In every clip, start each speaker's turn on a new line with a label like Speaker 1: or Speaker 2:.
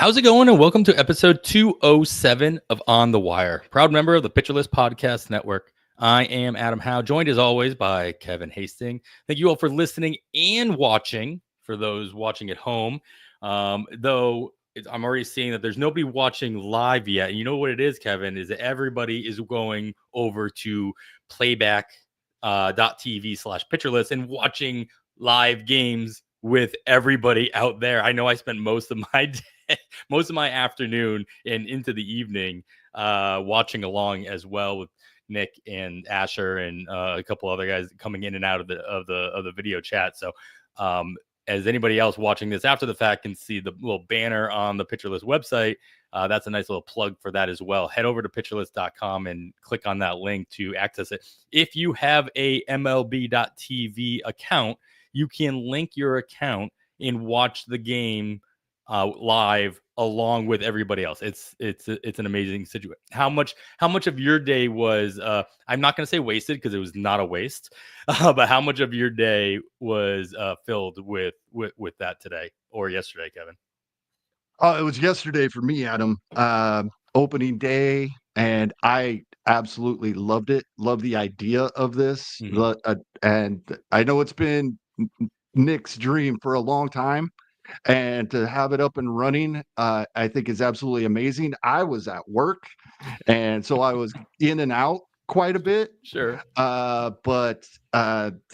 Speaker 1: How's it going? And welcome to episode 207 of On the Wire, proud member of the Pitcher List Podcast Network. I am Adam Howe, joined as always by Kevin Hastings. Thank you all for listening and watching. For those watching at home, I'm already seeing that there's nobody watching live yet. And you know what it is, Kevin, is that everybody is going over to Playback .tv/Pitcher List and watching live games with everybody out there. I know I spent most of my day, most of my afternoon and into the evening watching along as well with Nick and Asher and a couple other guys coming in and out of the video chat. So as anybody else watching this after the fact can see the little banner on the Pitcher List website, that's a nice little plug for that as well. Head over to pitcherlist.com and click on that link to access it. If you have a MLB.TV account, you can link your account and watch the game live along with everybody else. It's an amazing situation. How much of your day was I'm not going to say wasted because it was not a waste, but how much of your day was filled with that today or yesterday, Kevin?
Speaker 2: It was yesterday for me, Adam. Opening day, and I absolutely loved it. Love the idea of this, and I know it's been Nick's dream for a long time, and to have it up and running, I think is absolutely amazing. I was at work, and so I was in and out quite a bit.
Speaker 1: Sure.
Speaker 2: But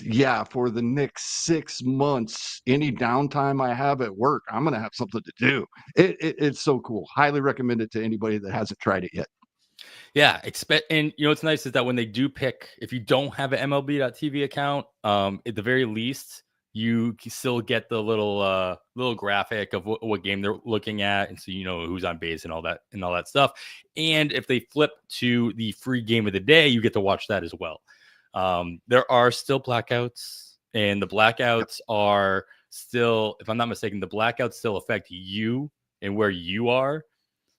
Speaker 2: yeah, for the next 6 months, any downtime I have at work, I'm gonna have something to do. It's so cool. Highly recommend it to anybody that hasn't tried it yet.
Speaker 1: Yeah, and what's nice is that when they do pick, if you don't have an MLB.TV account, at the very least, you can still get the little graphic of what game they're looking at, and so you know who's on base and all that stuff. And if they flip to the free game of the day, you get to watch that as well. There are still blackouts, and the blackouts are still, if I'm not mistaken, the blackouts still affect you and where you are.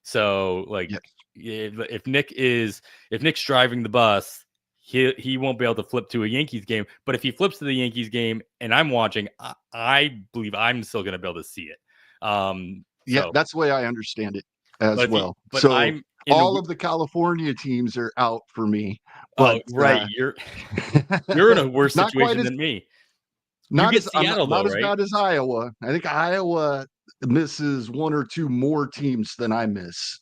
Speaker 1: So like. Yes. If Nick's driving the bus, he won't be able to flip to a Yankees game. But if he flips to the Yankees game and I'm watching, I believe I'm still going to be able to see it.
Speaker 2: Yeah, that's the way I understand it as well. So all of the California teams are out for me. But
Speaker 1: right, you're in a worse situation than me.
Speaker 2: Not as bad as Iowa. I think Iowa misses one or two more teams than I miss,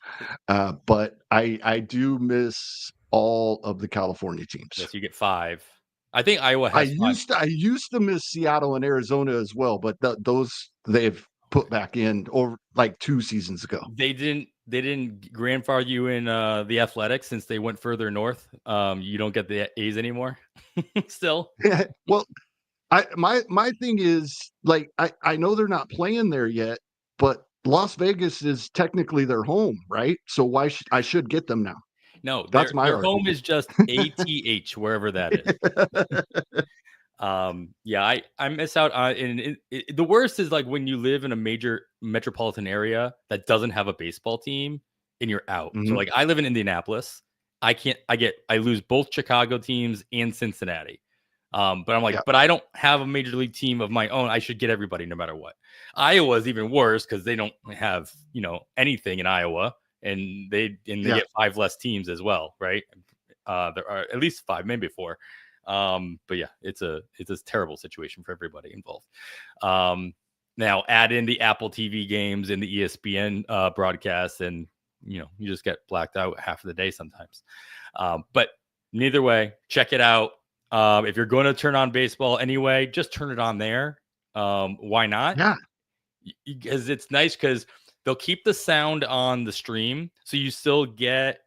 Speaker 2: but I do miss all of the California teams.
Speaker 1: Yes, you get 5. I think Iowa has 5.
Speaker 2: I used to miss Seattle and Arizona as well, but those they've put back in over like 2 seasons ago.
Speaker 1: They didn't grandfather you in the Athletics since they went further north. You don't get the A's anymore. Still,
Speaker 2: well. My thing is, like, I know they're not playing there yet, but Las Vegas is technically their home, right? So why I should get them now?
Speaker 1: No,
Speaker 2: that's my
Speaker 1: their home is just ATH wherever that is. Yeah, I miss out on. The worst is like when you live in a major metropolitan area that doesn't have a baseball team and you're out. So like I live in Indianapolis. I lose both Chicago teams and Cincinnati. But I'm like, but I don't have a major league team of my own. I should get everybody no matter what. Iowa is even worse because they don't have, anything in Iowa, and they get 5 less teams as well, right? There are at least 5, maybe 4. But yeah, it's a terrible situation for everybody involved. Now add in the Apple TV games and the ESPN broadcasts, and you just get blacked out half of the day sometimes. But neither way, check it out. If you're going to turn on baseball anyway, just turn it on there. Why not?
Speaker 2: Yeah.
Speaker 1: Because it's nice because they'll keep the sound on the stream. So you still get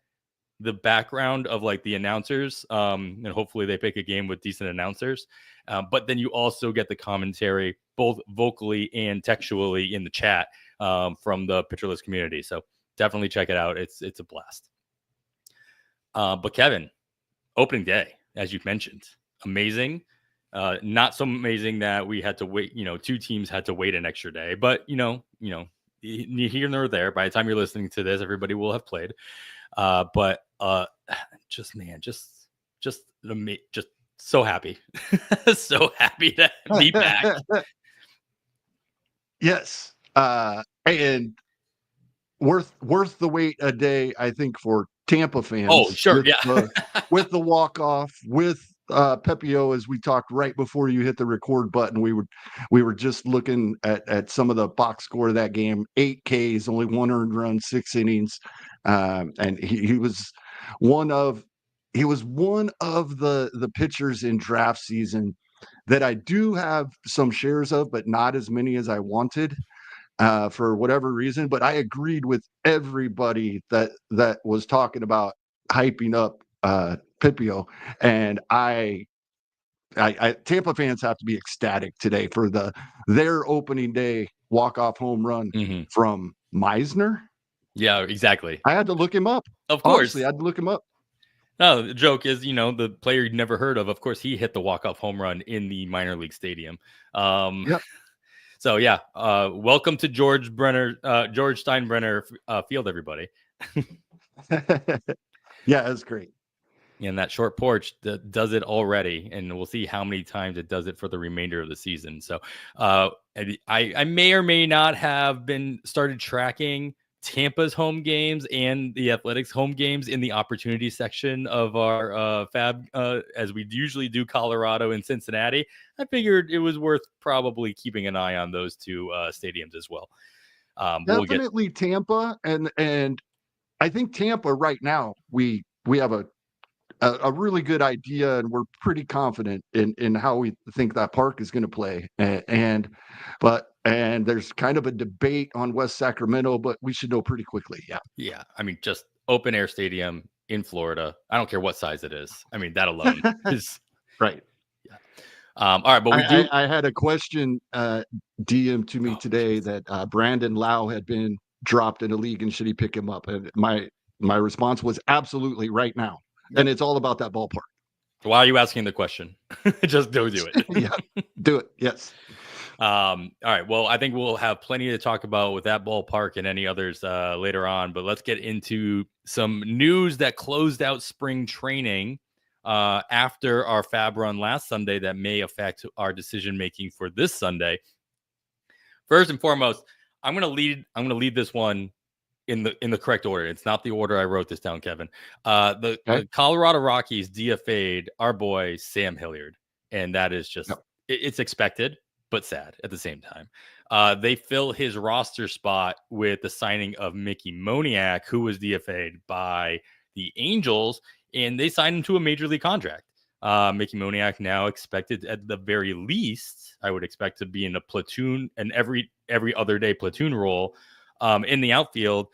Speaker 1: the background of like the announcers. And hopefully they pick a game with decent announcers. But then you also get the commentary both vocally and textually in the chat from the Pitcher List community. So definitely check it out. It's a blast. But Kevin, opening day, as you've mentioned, amazing. Not so amazing that we had to wait, 2 teams had to wait an extra day, but here nor there, by the time you're listening to this, everybody will have played. But just so happy. So happy to be back.
Speaker 2: Yes. And worth the wait a day, I think, for Tampa fans.
Speaker 1: Oh, sure, yeah.
Speaker 2: With the walk off, with Pepio, as we talked right before you hit the record button, we were just looking at some of the box score of that game. 8 Ks, only 1 earned run, 6 innings, and he was one of the pitchers in draft season that I do have some shares of, but not as many as I wanted. For whatever reason, but I agreed with everybody that was talking about hyping up Pipio, and I Tampa fans have to be ecstatic today for their opening day walk-off home run from Meisner.
Speaker 1: Yeah, exactly.
Speaker 2: I had to look him up.
Speaker 1: Of course.
Speaker 2: Honestly, I had to look him up.
Speaker 1: No, the joke is, the player you'd never heard of course, he hit the walk-off home run in the minor league stadium.
Speaker 2: Yep.
Speaker 1: So yeah, welcome to George Steinbrenner Field, everybody.
Speaker 2: Yeah, that's great.
Speaker 1: And that short porch that does it already, and we'll see how many times it does it for the remainder of the season. So I may or may not have been started tracking Tampa's home games and the Athletics home games in the opportunity section of our FAAB, as we usually do Colorado and Cincinnati. I figured it was worth probably keeping an eye on those two stadiums as well.
Speaker 2: Definitely Tampa, and I think Tampa right now we have a really good idea, and we're pretty confident in how we think that park is going to play. And there's kind of a debate on West Sacramento, but we should know pretty quickly. Yeah.
Speaker 1: Yeah. I mean, just open air stadium in Florida. I don't care what size it is. I mean, that alone is
Speaker 2: right.
Speaker 1: Yeah. All right. But
Speaker 2: I had a question DM to me today that Brandon Lau had been dropped in a league, and should he pick him up? And my response was absolutely right now. And it's all about that ballpark.
Speaker 1: Why are you asking the question? Just go do it.
Speaker 2: Yeah, do it. Yes.
Speaker 1: All right. Well, I think we'll have plenty to talk about with that ballpark and any others later on. But let's get into some news that closed out spring training after our FAAB run last Sunday that may affect our decision making for this Sunday. First and foremost, I'm going to lead this one in the correct order. It's not the order I wrote this down, Kevin. The Colorado Rockies DFA'd our boy Sam Hilliard, and that is just it's expected but sad at the same time. They fill his roster spot with the signing of Mickey Moniak, who was DFA'd by the Angels, and they signed him to a major league contract. Mickey Moniak now expected at the very least, I would expect, to be in a platoon and every other day platoon role in the outfield.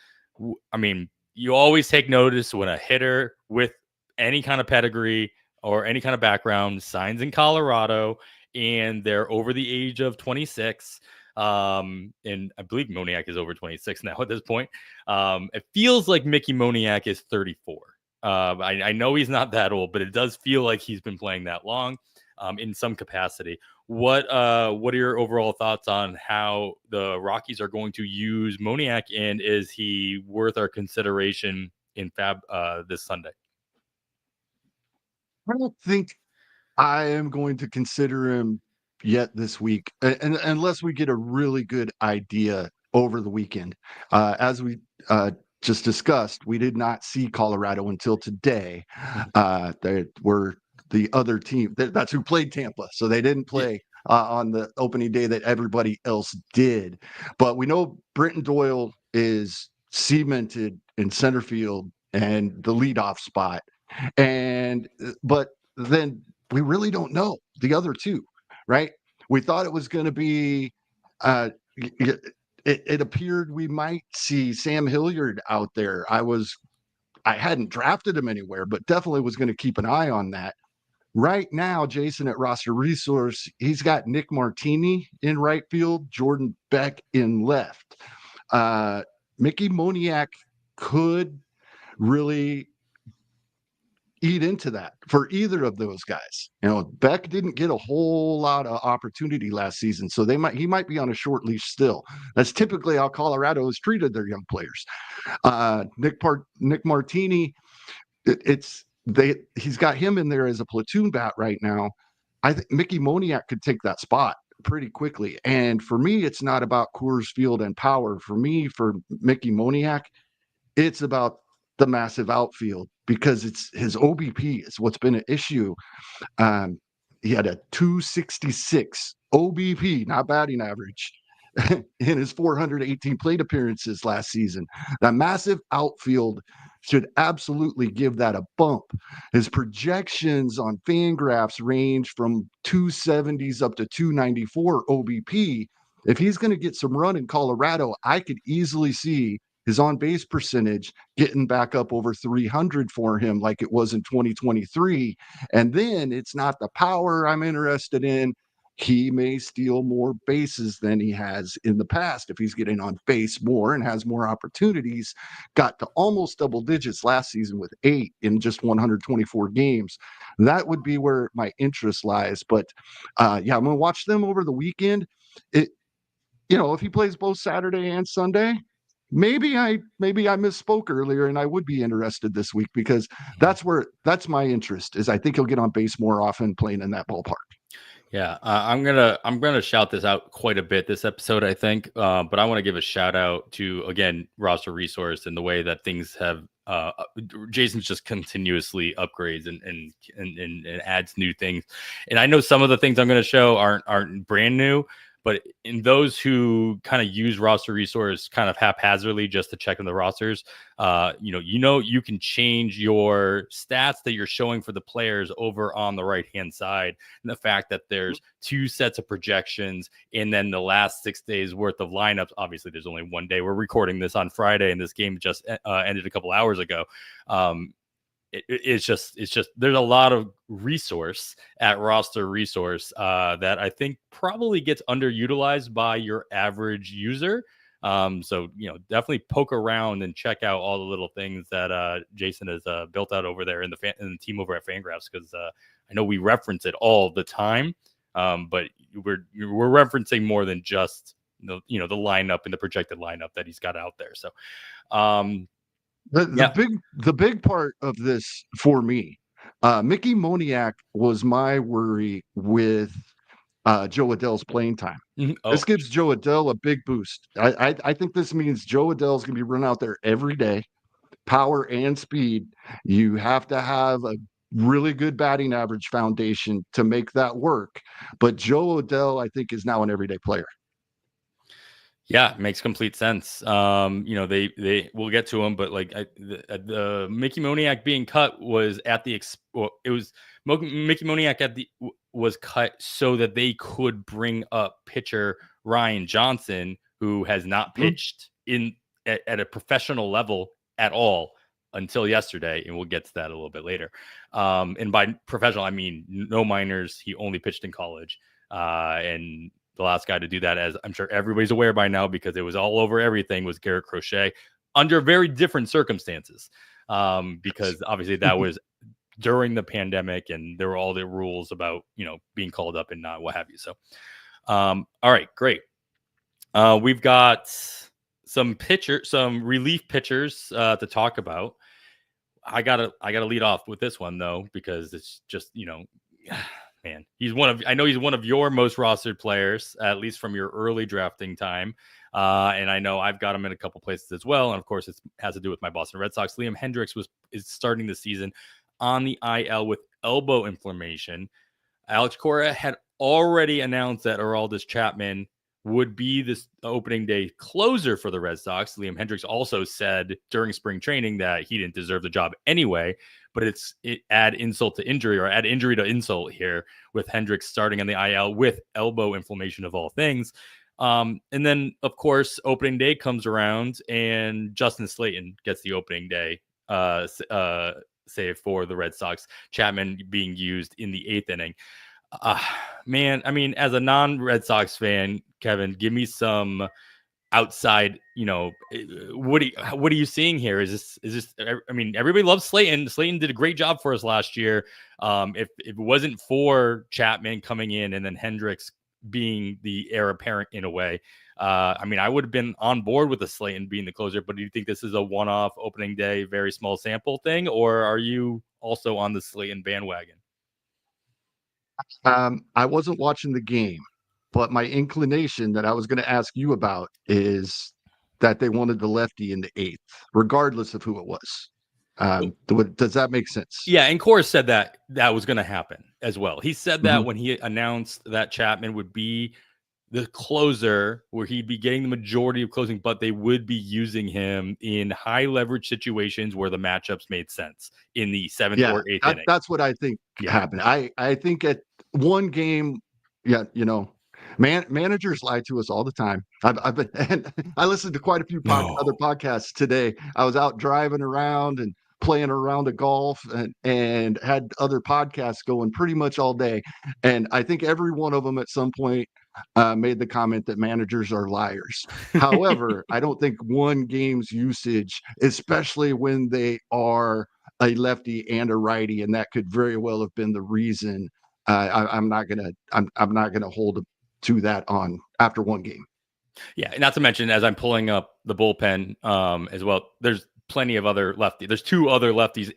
Speaker 1: I mean, you always take notice when a hitter with any kind of pedigree or any kind of background signs in Colorado and they're over the age of 26. And I believe Moniak is over 26 now at this point. It feels like Mickey Moniak is 34. I know he's not that old, but it does feel like he's been playing that long in some capacity. What are your overall thoughts on how the Rockies are going to use Moniak, and is he worth our consideration in FAAB this Sunday?
Speaker 2: I don't think I am going to consider him yet this week, and unless we get a really good idea over the weekend. As we just discussed, we did not see Colorado until today. They were the other team that's who played Tampa, so they didn't play on the opening day that everybody else did. But we know Brenton Doyle is cemented in center field and the leadoff spot, but then we really don't know the other two, right? We thought it was going to be it appeared we might see Sam Hilliard out there. I hadn't drafted him anywhere, but definitely was going to keep an eye on that. Right now, Jason at Roster Resource, he's got Nick Martini in right field, Jordan Beck in left. Mickey Moniak could really eat into that for either of those guys. Beck didn't get a whole lot of opportunity last season, so he might be on a short leash still. That's typically how Colorado has treated their young players. Nick Martini, he's got him in there as a platoon bat right now. I think Mickey Moniak could take that spot pretty quickly. And for me, it's not about Coors Field and power. For me, for Mickey Moniak, it's about the massive outfield, because it's his OBP is what's been an issue. Um, he had a 266 OBP, not batting average, in his 418 plate appearances last season. That massive outfield should absolutely give that a bump. His projections on Fangraphs range from 270s up to 294 OBP. If he's going to get some run in Colorado, I could easily see his on base percentage getting back up over 300 for him like it was in 2023. And then it's not the power I'm interested in. He may steal more bases than he has in the past if he's getting on base more and has more opportunities. Got to almost double digits last season with 8 in just 124 games. That would be where my interest lies. But yeah, I'm going to watch them over the weekend. It, if he plays both Saturday and Sunday, maybe I misspoke earlier, and I would be interested this week, because that's my interest. Is I think he'll get on base more often playing in that ballpark.
Speaker 1: Yeah, I'm gonna shout this out quite a bit this episode, I think. But I want to give a shout out to, again, Roster Resource, and the way that things have. Jason's just continuously upgrades and adds new things. And I know some of the things I'm going to show aren't brand new, but in those who kind of use Roster Resource kind of haphazardly just to check on the rosters, you can change your stats that you're showing for the players over on the right-hand side. And the fact that there's 2 sets of projections and then the last 6 days worth of lineups. Obviously, there's only one day. We're recording this on Friday, and this game just ended a couple hours ago. It's just there's a lot of resource at Roster Resource that I think probably gets underutilized by your average user. So definitely poke around and check out all the little things that Jason has built out over there in the team over at Fangraphs, because I know we reference it all the time, but we're referencing more than just the lineup and the projected lineup that he's got out there. So
Speaker 2: the big part of this for me, Mickey Moniak was my worry with Joe Adell's playing time. Mm-hmm. Oh. This gives Joe Adell a big boost. I think this means Joe Adell's going to be running out there every day, power and speed. You have to have a really good batting average foundation to make that work. But Joe Adell, I think, is now an everyday player.
Speaker 1: Yeah, makes complete sense. They we'll get to him, but like the Mickey Moniak being cut was at the Mickey Moniak was cut so that they could bring up pitcher Ryan Johnson, who has not pitched at a professional level at all until yesterday, and we'll get to that a little bit later. And by professional, I mean no minors. He only pitched in college, and the last guy to do that, as I'm sure everybody's aware by now, because it was all over everything, was Garrett Crochet, under very different circumstances. Because obviously that was during the pandemic, and there were all the rules about, being called up and not what have you. So, all right, great. We've got some relief pitchers to talk about. I gotta lead off with this one though, because it's just, man, I know he's one of your most rostered players, at least from your early drafting time. And I know I've got him in a couple places as well. And of course, it has to do with my Boston Red Sox. Liam Hendriks is starting the season on the IL with elbow inflammation. Alex Cora had already announced that Aroldis Chapman would be this opening day closer for the Red Sox. Liam Hendriks also said during spring training that he didn't deserve the job anyway, but it add insult to injury, or add injury to insult here, with Hendriks starting on the IL with elbow inflammation of all things. And then of course, opening day comes around and Justin Slayton gets the opening day save for the Red Sox, Chapman being used in the 8th inning. Man, I mean, as a non-Red Sox fan, Kevin, give me some outside, what are you seeing here? Is this, I mean, everybody loves Slayton. Slayton did a great job for us last year. If it wasn't for Chapman coming in and then Hendriks being the heir apparent in a way, I mean, I would have been on board with the Slayton being the closer, but do you think this is a one-off opening day, very small sample thing, or are you also on the Slayton bandwagon?
Speaker 2: I wasn't watching the game, but my inclination that I was going to ask you about is that they wanted the lefty in the 8th, regardless of who it was. Does that make sense?
Speaker 1: Yeah, and Kors said that was going to happen as well. He said that
Speaker 2: Mm-hmm.
Speaker 1: when he announced that Chapman would be the closer, where he'd be getting the majority of closing, but they would be using him in high leverage situations where the matchups made sense in the 7th
Speaker 2: Yeah,
Speaker 1: or 8th inning.
Speaker 2: that's what I think happened. I think at one game, managers lie to us all the time. I've been, and I listened to quite a few other podcasts today. I was out driving around and playing around of golf and had other podcasts going pretty much all day. And I think every one of them at some point made the comment that managers are liars. However, I don't think one game's usage, especially when they are a lefty and a righty, and that could very well have been the reason. I'm not gonna hold to that on after one game.
Speaker 1: Yeah, not to mention, as I'm pulling up the bullpen as well, there's plenty of other lefties. There's 2 other lefties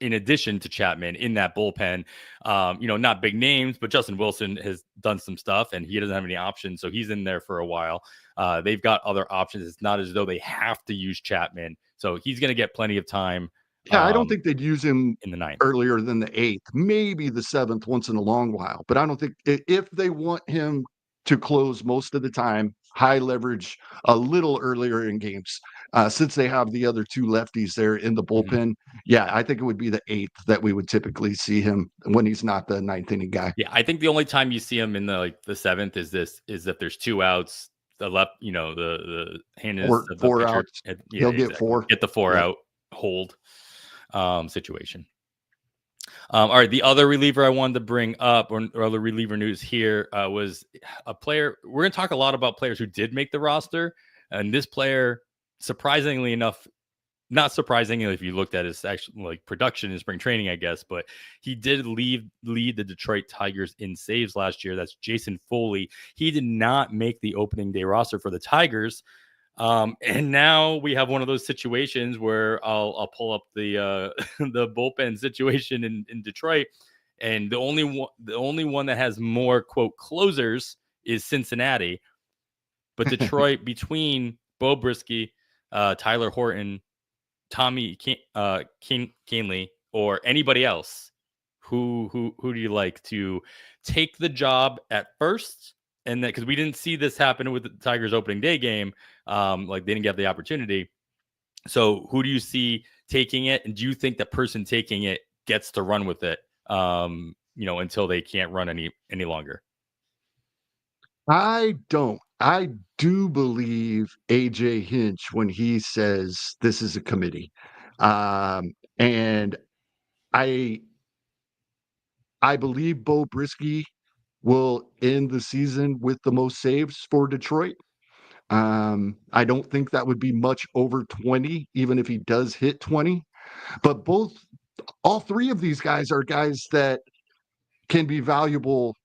Speaker 1: in addition to Chapman in that bullpen. Not big names, but Justin Wilson has done some stuff, and he doesn't have any options, so he's in there for a while. They've got other options. It's not as though they have to use Chapman, so he's going to get plenty of time.
Speaker 2: Yeah, I don't think they'd use him
Speaker 1: in the 9th
Speaker 2: earlier than the 8th, maybe the 7th once in a long while. But I don't think if they want him to close most of the time, high leverage a little earlier in games, since they have the other 2 lefties there in the bullpen.
Speaker 1: Mm-hmm.
Speaker 2: Yeah, I think it would be the 8th that we would typically see him when he's not the 9th inning guy.
Speaker 1: Yeah, I think the only time you see him in the 7th is if there's 2 outs. The left, the hand is the
Speaker 2: Four
Speaker 1: pitcher.
Speaker 2: outs.
Speaker 1: Yeah,
Speaker 2: He'll get 4.
Speaker 1: Get the 4 out hold situation. All right, the other reliever I wanted to bring up, or other reliever news here, was a player. We're going to talk a lot about players who did make the roster, and this player, surprisingly enough, not surprisingly if you looked at his actual production in spring training, I guess, but he did lead the Detroit Tigers in saves last year. That's Jason Foley. He did not make the opening day roster for the Tigers. And now we have one of those situations where I'll pull up the the bullpen situation in Detroit, and the only one that has more quote closers is Cincinnati, but Detroit between Bo Brisky, Tyler Horton, Tommy Kahnle, or anybody else, who do you like to take the job at first? And because we didn't see this happen with the Tigers opening day game, they didn't get the opportunity. So who do you see taking it? And do you think the person taking it gets to run with it, until they can't run any longer?
Speaker 2: I don't. I do believe AJ Hinch when he says this is a committee. And I believe Bo Brisky will end the season with the most saves for Detroit. I don't think that would be much over 20, even if he does hit 20. But all 3 of these guys are guys that can be valuable,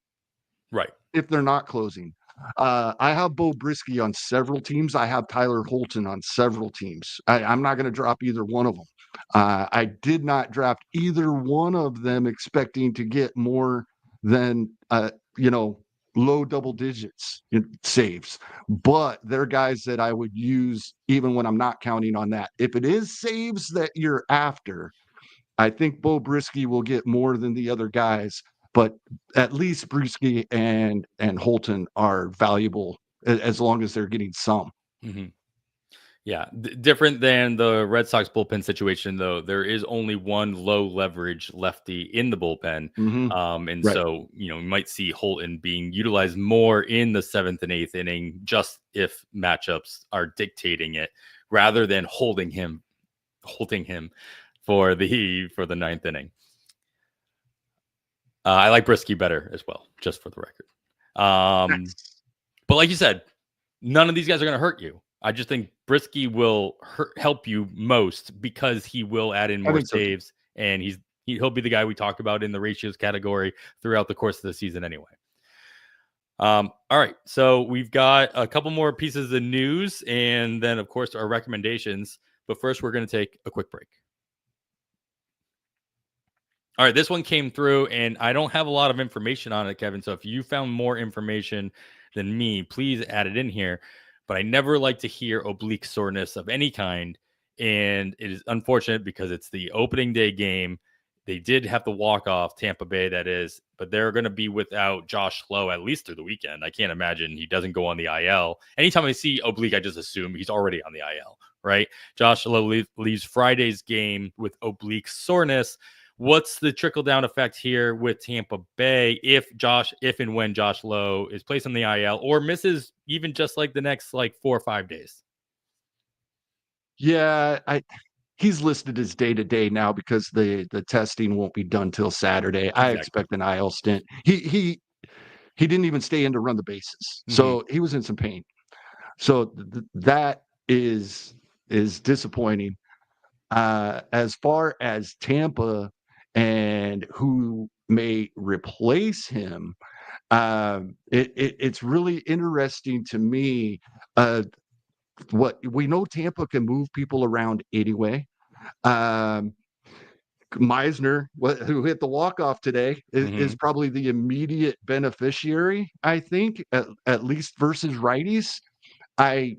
Speaker 1: right,
Speaker 2: if they're not closing. I have Bo Brisky on several teams. I have Tyler Holton on several teams. I'm not going to drop either one of them. I did not draft either one of them expecting to get more than low double digits in saves, but they're guys that I would use even when I'm not counting on that. If it is saves that you're after, I think Bo Brisky will get more than the other guys, but at least Brisky and Holton are valuable as long as they're getting some.
Speaker 1: Mm-hmm. Yeah, different than the Red Sox bullpen situation, though. There is only one low leverage lefty in the bullpen, and
Speaker 2: Right.
Speaker 1: so we might see Holton being utilized more in the 7th and 8th inning, just if matchups are dictating it, rather than holding him for the 9th inning. I like Brisky better as well, just for the record. But like you said, none of these guys are going to hurt you. I just think Brisky will help you most because he will add in more saves, and he'll be the guy we talk about in the ratios category throughout the course of the season anyway. All right, so we've got a couple more pieces of news, and then of course our recommendations. But first, we're going to take a quick break. All right, this one came through, and I don't have a lot of information on it, Kevin. So if you found more information, than me, please add it in here. But I never like to hear oblique soreness of any kind. And it is unfortunate because it's the opening day game. They did have to walk off Tampa Bay, that is, but they're going to be without Josh Lowe at least through the weekend. I can't imagine he doesn't go on the IL. Anytime I see oblique, I just assume he's already on the IL, right? Josh Lowe leaves Friday's game with oblique soreness. What's the trickle down effect here with Tampa Bay if and when Josh Lowe is placed on the IL or misses even just like the next like 4 or 5 days?
Speaker 2: Yeah, he's listed as day-to-day now because the testing won't be done till Saturday. I
Speaker 1: Exactly.
Speaker 2: expect an IL stint. He didn't even stay in to run the bases,
Speaker 1: Mm-hmm.
Speaker 2: so he was in some pain. So that is disappointing. As far as Tampa and who may replace him, it's really interesting to me. What we know, Tampa can move people around anyway. Um, Meisner, who hit the walk-off today,
Speaker 1: Mm-hmm.
Speaker 2: is probably the immediate beneficiary, I think, at least versus righties. I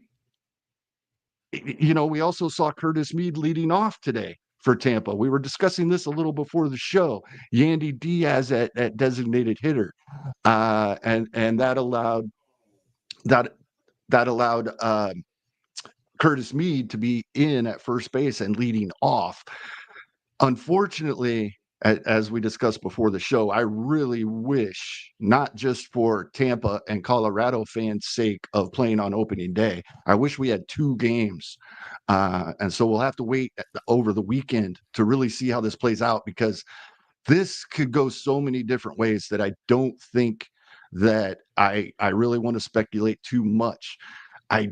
Speaker 2: we also saw Curtis Mead leading off today for Tampa. We were discussing this a little before the show. Yandy Diaz at designated hitter, and that allowed that that allowed Curtis Mead to be in at first base and leading off. Unfortunately, as we discussed before the show, I really wish, not just for Tampa and Colorado fans' sake of playing on opening day, I wish we had 2 games. And so we'll have to wait over the weekend to really see how this plays out, because this could go so many different ways that I don't think that I really want to speculate too much. I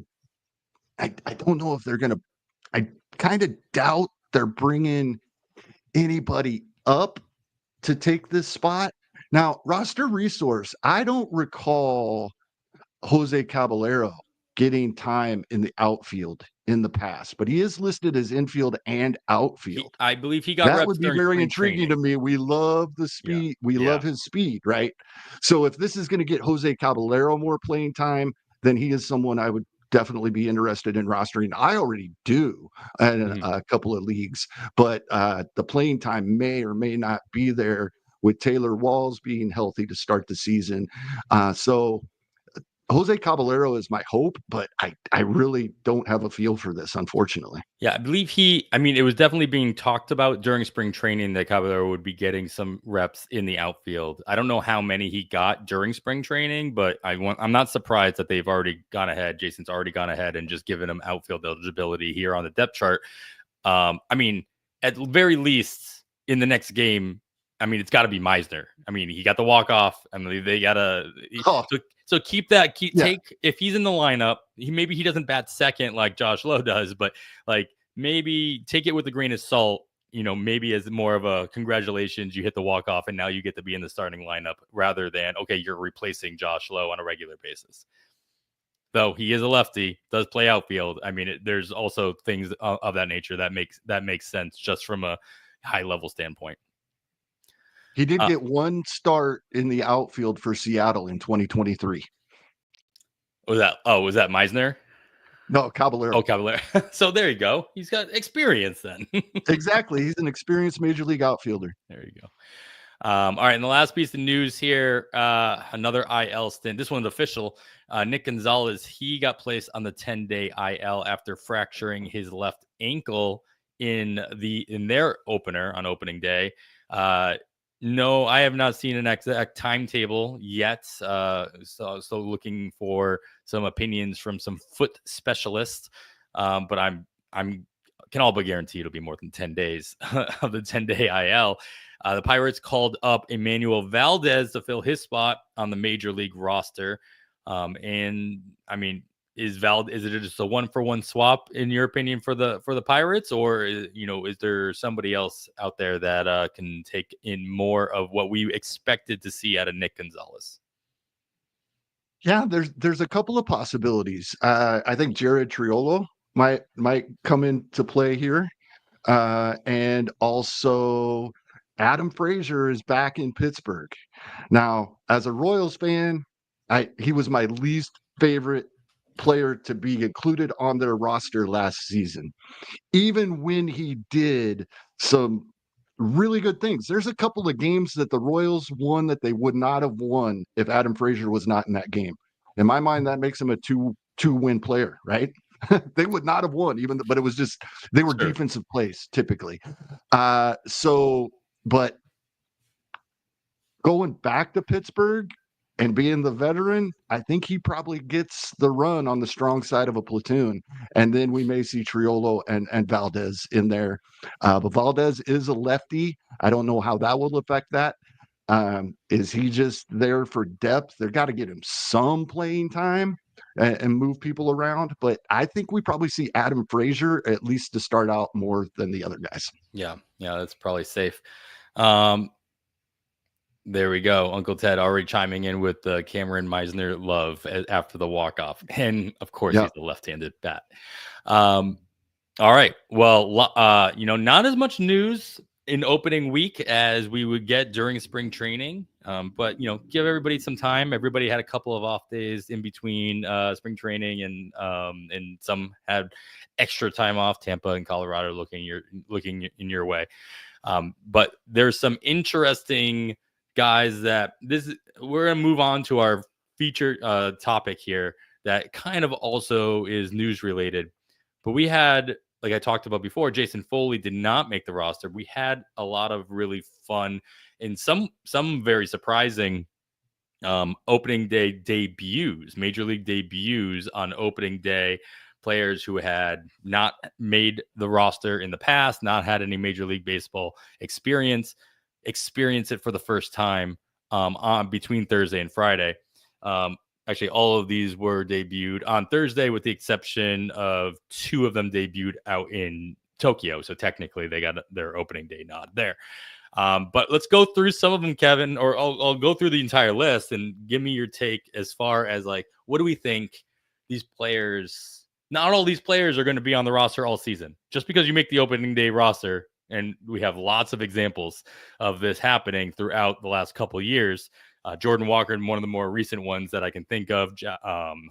Speaker 2: I don't know if they're going to. I kind of doubt they're bringing anybody up to take this spot. Now, roster resource, I don't recall Jose Caballero getting time in the outfield in the past, but he is listed as infield and outfield.
Speaker 1: I believe he got
Speaker 2: That
Speaker 1: reps
Speaker 2: would be
Speaker 1: during
Speaker 2: very
Speaker 1: spring
Speaker 2: intriguing to
Speaker 1: training.
Speaker 2: me. We love the
Speaker 1: Yeah.
Speaker 2: speed. We
Speaker 1: Yeah.
Speaker 2: love his speed, right? So if this is going to get Jose Caballero more playing time, then he is someone I would definitely be interested in rostering. I already do in
Speaker 1: Mm-hmm.
Speaker 2: a couple of leagues, but the playing time may or may not be there with Taylor Walls being healthy to start the season. So Jose Caballero is my hope, but I really don't have a feel for this, unfortunately.
Speaker 1: Yeah, I believe it was definitely being talked about during spring training that Caballero would be getting some reps in the outfield. I don't know how many he got during spring training, but I'm not surprised that they've already gone ahead. Jason's already gone ahead and just given him outfield eligibility here on the depth chart. At the very least, in the next game, it's got to be Meisner. He got the walk off. They gotta.
Speaker 2: Oh,
Speaker 1: So keep that.
Speaker 2: yeah.
Speaker 1: Take if he's in the lineup. Maybe he doesn't bat second like Josh Lowe does, but like maybe take it with a grain of salt. Maybe as more of a congratulations, you hit the walk off, and now you get to be in the starting lineup rather than okay, you're replacing Josh Lowe on a regular basis. Though he is a lefty, does play outfield. There's also things of that nature that makes sense just from a high level standpoint.
Speaker 2: He did get one start in the outfield for Seattle in 2023.
Speaker 1: Was that Meisner?
Speaker 2: No, Caballero.
Speaker 1: Oh, Caballero. So there you go. He's got experience then.
Speaker 2: Exactly. He's an experienced major league outfielder.
Speaker 1: There you go. All right. And the last piece of news here, another IL stint. This one's official. Nick Gonzalez, he got placed on the 10-day IL after fracturing his left ankle in their opener on opening day. No, I have not seen an exact timetable yet. So looking for some opinions from some foot specialists. But I'm can all but guarantee it'll be more than 10 days of the 10-day IL. The Pirates called up Emmanuel Valdez to fill his spot on the major league roster. Is it just a 1-for-1 swap in your opinion for the Pirates, or is there somebody else out there that can take in more of what we expected to see out of Nick Gonzalez?
Speaker 2: Yeah, there's a couple of possibilities. I think Jared Triolo might come into play here, and also Adam Frazier is back in Pittsburgh. Now, as a Royals fan, He was my least favorite player to be included on their roster last season, even when he did some really good things. There's a couple of games that the Royals won that they would not have won if Adam Frazier was not in that game. In my mind, that makes him a two-win player, right? They would not have won, but it was just they were
Speaker 1: Sure.
Speaker 2: defensive plays typically. But going back to Pittsburgh and being the veteran, I think he probably gets the run on the strong side of a platoon. And then we may see Triolo and Valdez in there. But Valdez is a lefty. I don't know how that will affect that. Is he just there for depth? They've got to get him some playing time and move people around. But I think we probably see Adam Frazier at least to start out more than the other guys.
Speaker 1: Yeah, that's probably safe. There we go. Uncle Ted already chiming in with the Cameron Meisner love after the walk-off. And of course, he's a left-handed bat. All right. Well, not as much news in opening week as we would get during spring training. But, give everybody some time. Everybody had a couple of off days in between spring training and some had extra time off. Tampa and Colorado looking in your way. But there's some interesting guys that we're going to move on to our feature topic here that kind of also is news related. But we had, like I talked about before, Jason Foley did not make the roster. We had a lot of really fun and some very surprising opening day debuts, major league debuts on opening day. Players who had not made the roster in the past, not had any Major League Baseball experience it for the first time on between Thursday and Friday. Actually, all of these were debuted on Thursday, with the exception of 2 of them debuted out in Tokyo. So technically, they got their opening day nod there. But let's go through some of them, Kevin, or I'll go through the entire list and give me your take as far as what do we think these players? Not all these players are going to be on the roster all season. Just because you make the opening day roster, and we have lots of examples of this happening throughout the last couple of years. Jordan Walker, one of the more recent ones that I can think of,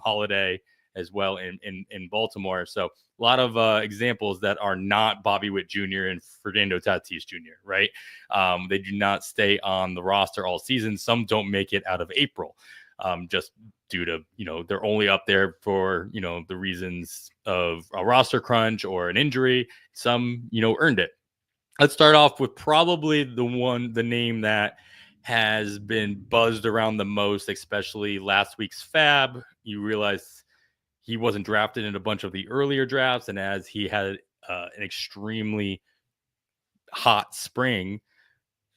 Speaker 1: Holiday as well in Baltimore. So a lot of examples that are not Bobby Witt Jr. and Fernando Tatis Jr., right? They do not stay on the roster all season. Some don't make it out of April. Just due to, they're only up there for, the reasons of a roster crunch or an injury. Some, earned it. Let's start off with probably the name that has been buzzed around the most, especially last week's FAAB. You realize he wasn't drafted in a bunch of the earlier drafts, and as he had an extremely hot spring,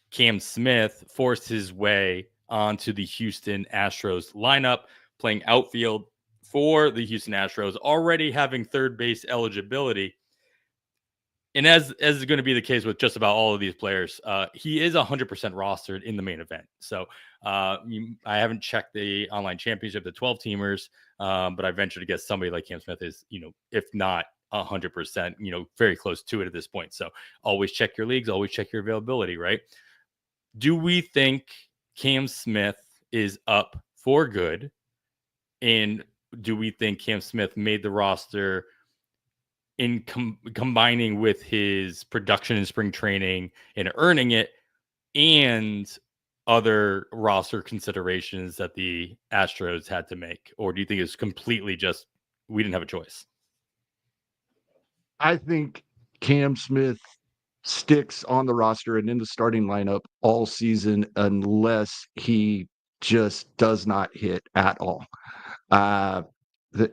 Speaker 1: Cam Smith forced his way onto the Houston Astros lineup, playing outfield for the Houston Astros, already having third base eligibility. And as is going to be the case with just about all of these players, he is 100% rostered in the main event. So I haven't checked the online championship, the 12 teamers, but I venture to guess somebody like Cam Smith is, if not 100%, very close to it at this point. So always check your leagues, always check your availability, right? Do we think Cam Smith is up for good? And do we think Cam Smith made the roster in combining with his production in spring training and earning it, and other roster considerations that the Astros had to make? Or do you think it's completely just, we didn't have a choice?
Speaker 2: I think Cam Smith sticks on the roster and in the starting lineup all season unless he just does not hit at all.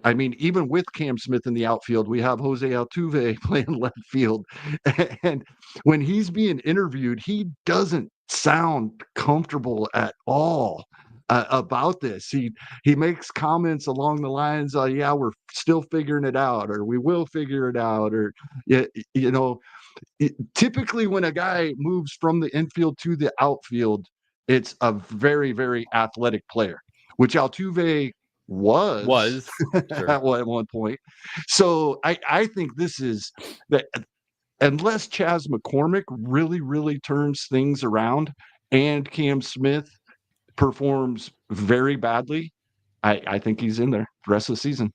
Speaker 2: Even with Cam Smith in the outfield, we have Jose Altuve playing left field. And when he's being interviewed, he doesn't sound comfortable at all about this. He makes comments along the lines of, yeah, we're still figuring it out, or we will figure it out, or, typically when a guy moves from the infield to the outfield, it's a very, very athletic player, which Altuve was
Speaker 1: Sure.
Speaker 2: at one point. So I think this is that unless Chas McCormick really, really turns things around and Cam Smith performs very badly, I think he's in there the rest of the season.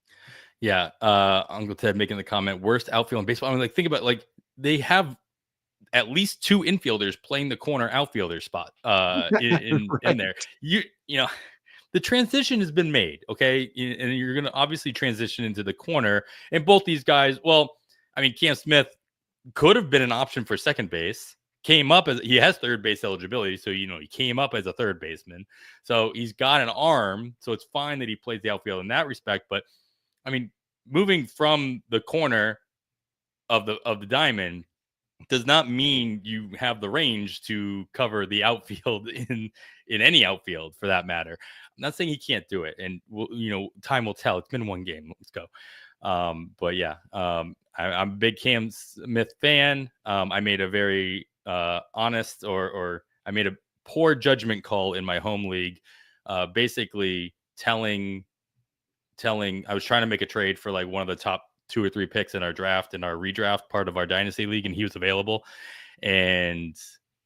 Speaker 1: Yeah, Uncle Ted making the comment, worst outfield in baseball. I mean, like, think about, like, they have at least 2 infielders playing the corner outfielder spot in
Speaker 2: Right.
Speaker 1: there. You know, the transition has been made, okay? And you're going to obviously transition into the corner. And both these guys, well, I mean, Cam Smith could have been an option for second base. Came up as he has third base eligibility, so he came up as a third baseman. So he's got an arm, so it's fine that he plays the outfield in that respect. But I mean, moving from the corner of the diamond does not mean you have the range to cover the outfield in any outfield for that matter. I'm not saying he can't do it, and time will tell. It's been one game. Let's go. But yeah, I'm a big Cam Smith fan. I made a very honest or I made a poor judgment call in my home league, basically telling I was trying to make a trade for like one of the top 2 or 3 picks in our draft, in our redraft part of our dynasty league, and he was available. And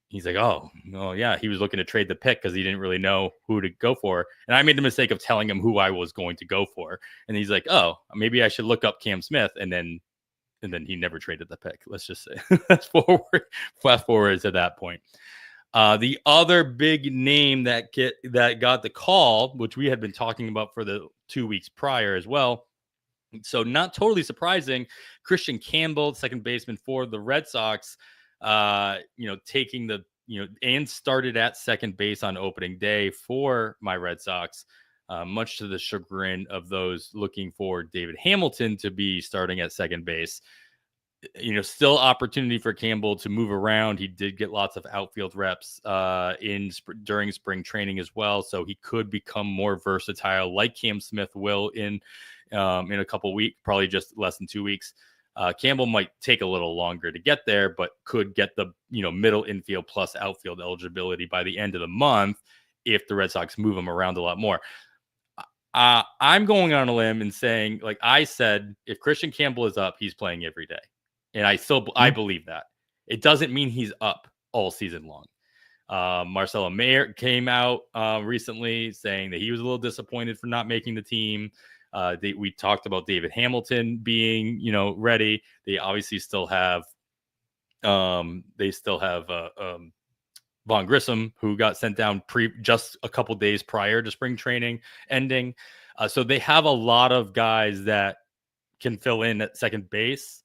Speaker 1: he's like, oh yeah, he was looking to trade the pick because he didn't really know who to go for. And I made the mistake of telling him who I was going to go for. And he's like, oh, maybe I should look up Cam Smith. And then he never traded the pick. Let's just say fast forward to that point. The other big name that got the call, which we had been talking about for the 2 weeks prior as well. So not totally surprising, Christian Campbell, second baseman for the Red Sox, taking and started at second base on opening day for my Red Sox, much to the chagrin of those looking for David Hamilton to be starting at second base. Still opportunity for Campbell to move around. He did get lots of outfield reps during spring training as well, so he could become more versatile, like Cam Smith will in a couple weeks, probably just less than 2 weeks. Campbell might take a little longer to get there, but could get the middle infield plus outfield eligibility by the end of the month if the Red Sox move him around a lot more. I'm going on a limb and saying, like I said, if Christian Campbell is up, he's playing every day. And I believe that. It doesn't mean he's up all season long. Marcelo Mayer came out recently saying that he was a little disappointed for not making the team. We talked about David Hamilton being, ready. They obviously still have, Vaughn Grissom, who got sent down just a couple days prior to spring training ending. So they have a lot of guys that can fill in at second base.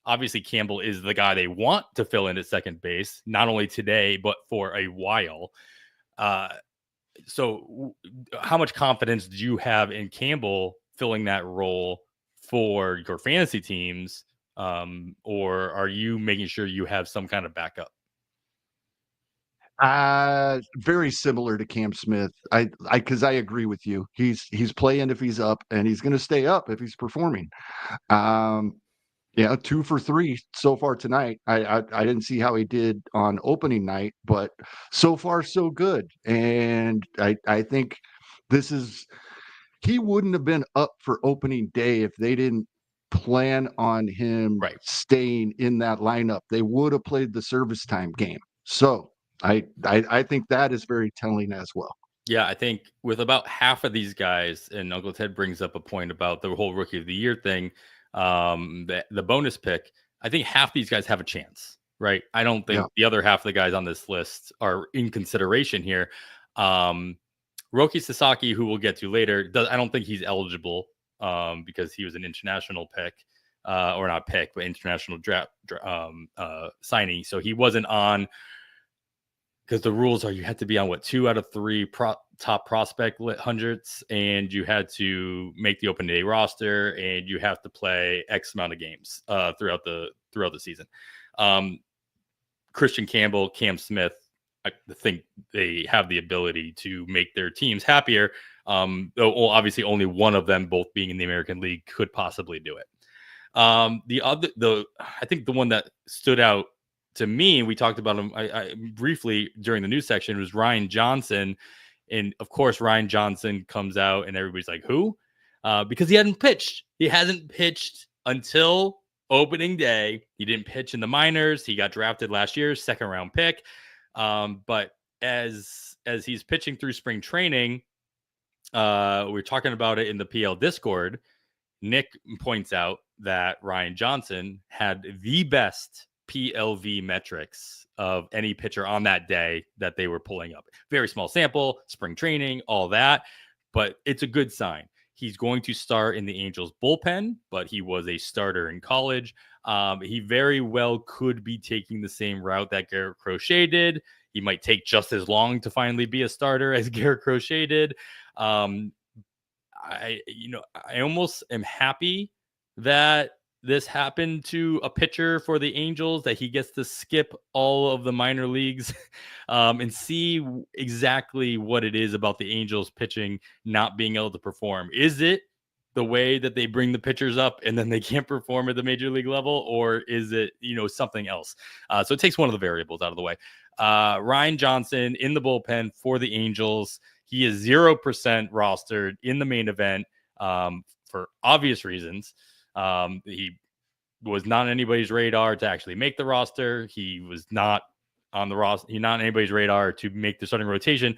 Speaker 1: Obviously, Campbell is the guy they want to fill in at second base, not only today, but for a while. So how much confidence do you have in Campbell filling that role for your fantasy teams? Or are you making sure you have some kind of backup?
Speaker 2: Very similar to Cam Smith. Because I agree with you. He's playing if he's up, and he's going to stay up if he's performing. 2 for 3 so far tonight. I didn't see how he did on opening night, but so far so good. And I think he wouldn't have been up for opening day if they didn't plan on him staying in that lineup. They would have played the service time game. So I think that is very telling as well.
Speaker 1: Yeah, I think with about half of these guys, and Uncle Ted brings up a point about the whole rookie of the year thing, the bonus pick, I think half these guys have a chance, right? I don't think the other half of the guys on this list are in consideration here. Roki Sasaki, who we'll get to later, I don't think he's eligible because he was an international pick, or not pick, but international draft signing. So he wasn't on, because the rules are you had to be on 2 out of 3 top prospect hundreds, and you had to make the open day roster, and you have to play X amount of games throughout the season. Christian Campbell, Cam Smith, I think they have the ability to make their teams happier. Though obviously only one of them, both being in the American League, could possibly do it. I think the one that stood out to me, we talked about him I briefly during the news section, was Ryan Johnson. And of course, Ryan Johnson comes out and everybody's like, who? Because he hadn't pitched. He hasn't pitched until opening day. He didn't pitch in the minors. He got drafted last year, second round pick. But as he's pitching through spring training, we're talking about it in the PL Discord. Nick points out that Ryan Johnson had the best PLV metrics of any pitcher on that day that they were pulling up. Very small sample, spring training, all that, but it's a good sign. He's going to start in the Angels bullpen, but he was a starter in college. He very well could be taking the same route that Garrett Crochet did. He might take just as long to finally be a starter as Garrett Crochet did. I almost am happy that this happened to a pitcher for the Angels, that he gets to skip all of the minor leagues and see exactly what it is about the Angels pitching not being able to perform. Is it the way that they bring the pitchers up and then they can't perform at the major league level, or is it, something else? So it takes one of the variables out of the way. Ryan Johnson in the bullpen for the Angels. He is 0% rostered in the main event for obvious reasons. He was not on anybody's radar to actually make the roster. He was not on the roster. He's not on anybody's radar to make the starting rotation.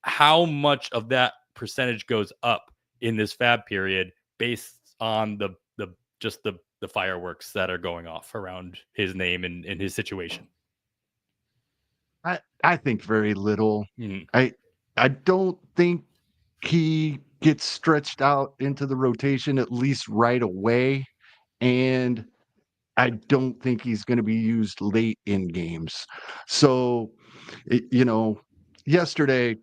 Speaker 1: How much of that percentage goes up in this FAAB period based on the fireworks that are going off around his name and his situation?
Speaker 2: I think very little.
Speaker 1: Mm-hmm.
Speaker 2: I don't think he gets stretched out into the rotation at least right away, and I don't think he's going to be used late in games. So, yesterday,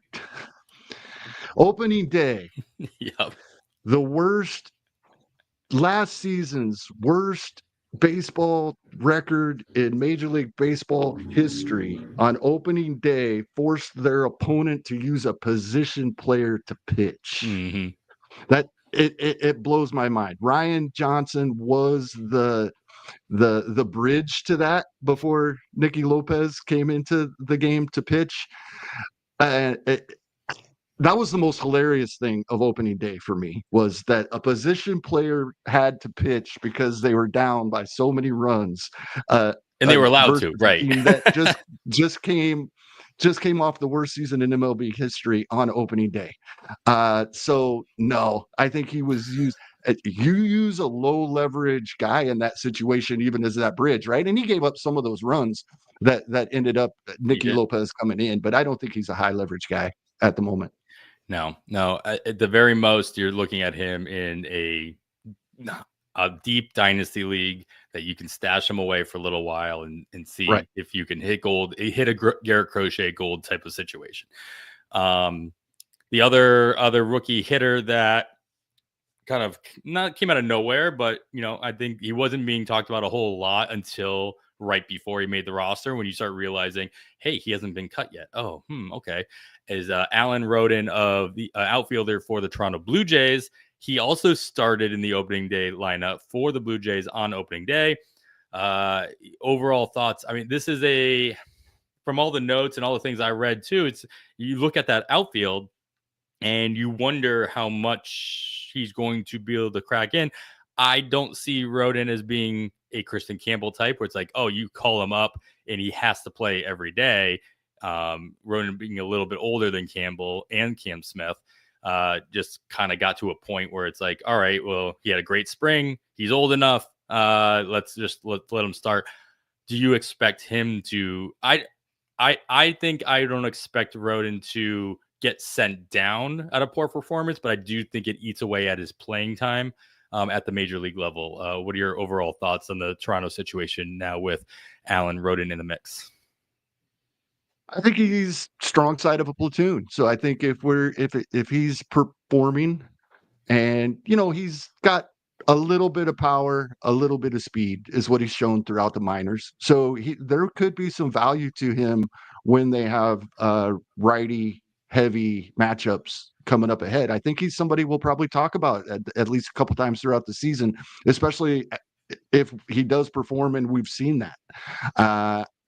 Speaker 2: opening day,
Speaker 1: Yep.
Speaker 2: the worst, last season's worst baseball record in Major League Baseball history on opening day forced their opponent to use a position player to pitch.
Speaker 1: Mm-hmm.
Speaker 2: That it blows my mind. Ryan Johnson was the bridge to that before Nicky Lopez came into the game to pitch. That was the most hilarious thing of opening day for me, was that a position player had to pitch because they were down by so many runs,
Speaker 1: and they were allowed to, right?
Speaker 2: Team that just came off the worst season in MLB history on opening day. So no, I think he was used. You use a low leverage guy in that situation, even as that bridge, right? And he gave up some of those runs that ended up Nicky Lopez coming in, but I don't think he's a high leverage guy at the moment.
Speaker 1: No. At the very most, you're looking at him in a deep dynasty league that you can stash him away for a little while and see if you can hit a Garrett Crochet gold type of situation. The other rookie hitter that kind of not came out of nowhere, but I think he wasn't being talked about a whole lot until right before he made the roster, when you start realizing, hey, he hasn't been cut yet. Oh, okay. Is Alan Rodin, of the outfielder for the Toronto Blue Jays. He also started in the opening day lineup for the Blue Jays on opening day. Overall thoughts. I mean, this is from all the notes and all the things I read too, you look at that outfield and you wonder how much he's going to be able to crack in. I don't see Rodin as being a Christian Campbell type, where it's like, oh, you call him up and he has to play every day. Rodin being a little bit older than Campbell and Cam Smith, just kind of got to a point where it's like, all right, well, he had a great spring. He's old enough. Let's let him start. Do you expect him to? I think I don't expect Rodin to get sent down at a poor performance, but I do think it eats away at his playing time at the major league level. What are your overall thoughts on the Toronto situation now with Alan Rodin in the mix?
Speaker 2: I think he's strong side of a platoon. So I think if he's performing, and he's got a little bit of power, a little bit of speed is what he's shown throughout the minors. So there could be some value to him when they have righty heavy matchups coming up ahead. I think he's somebody we'll probably talk about at least a couple times throughout the season, especially if he does perform, and we've seen that.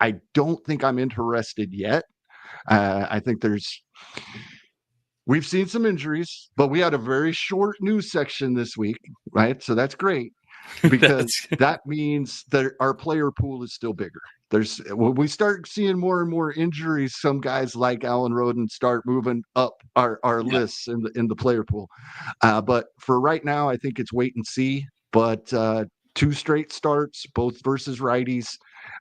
Speaker 2: I don't think I'm interested yet. I think we've seen some injuries, but we had a very short news section this week, right? So that's great. because that means that our player pool is still bigger. When we start seeing more and more injuries, some guys like Alan Roden start moving up our lists in the player pool. But for right now, I think it's wait and see. But 2 straight starts, both versus righties.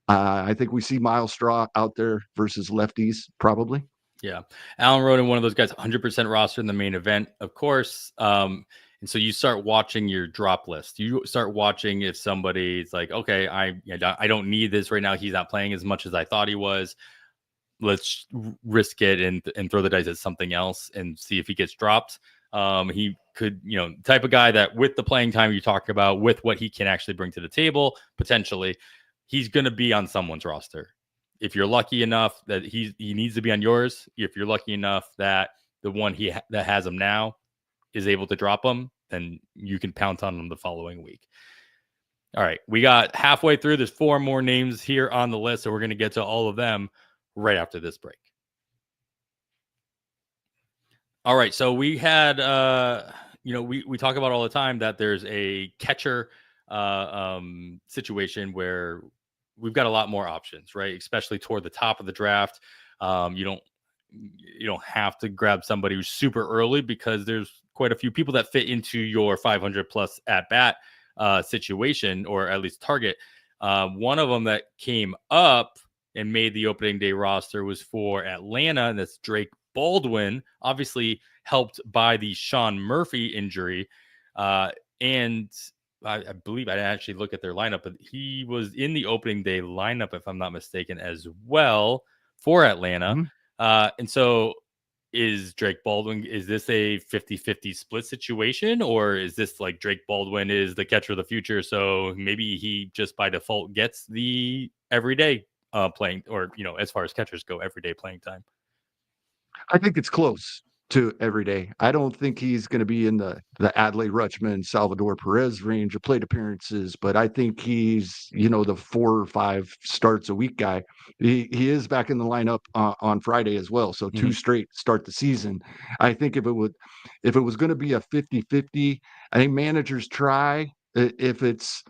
Speaker 2: I think we see Miles Straw out there versus lefties, probably.
Speaker 1: Yeah. Alan Roden, one of those guys, 100% roster in the main event, of course. And so you start watching your drop list. You start watching if somebody's like, okay, I don't need this right now. He's not playing as much as I thought he was. Let's risk it and throw the dice at something else and see if he gets dropped. He could, type of guy that with the playing time you talk about, with what he can actually bring to the table, potentially, he's going to be on someone's roster. If you're lucky enough that he needs to be on yours, if you're lucky enough that the one that has him now is able to drop him, then you can pounce on him the following week. All right, we got halfway through. There's 4 more names here on the list, so we're going to get to all of them right after this break. All right, so we had, we talk about all the time that there's a catcher situation where we've got a lot more options, right? Especially toward the top of the draft. You don't have to grab somebody who's super early because there's quite a few people that fit into your 500 plus at bat situation, or at least target. One of them that came up and made the opening day roster was for Atlanta, and that's Drake Baldwin, obviously helped by the Sean Murphy injury. And I believe I didn't actually look at their lineup, but he was in the opening day lineup, if I'm not mistaken, as well for Atlanta. Mm-hmm. And so is Drake Baldwin, is this a 50-50 split situation, or is this like Drake Baldwin is the catcher of the future, so maybe he just by default gets the everyday playing, or, as far as catchers go, everyday playing time?
Speaker 2: I think it's close to every day. I don't think he's going to be in the Adley Rutschman, Salvador Perez range of plate appearances, but I think he's, the 4 or 5 starts a week guy. He is back in the lineup on Friday as well. So 2 straight start the season. I think if it was going to be a 50-50, I think managers try, if it's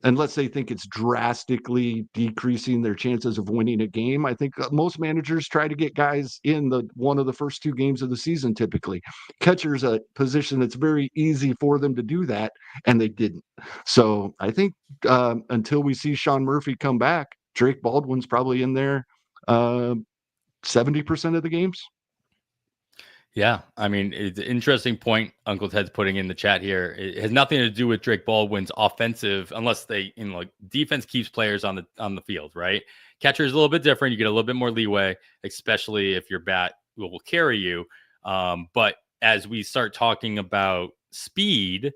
Speaker 2: unless they think it's drastically decreasing their chances of winning a game. I think most managers try to get guys in one of the first 2 games of the season. Typically, catcher's a position that's very easy for them to do that, and they didn't. So I think until we see Sean Murphy come back, Drake Baldwin's probably in there 70% of the games.
Speaker 1: Yeah, I mean, it's an interesting point Uncle Ted's putting in the chat here. It has nothing to do with Drake Baldwin's offensive, unless defense keeps players on the field, right? Catcher is a little bit different. You get a little bit more leeway, especially if your bat will carry you. But as we start talking about speed,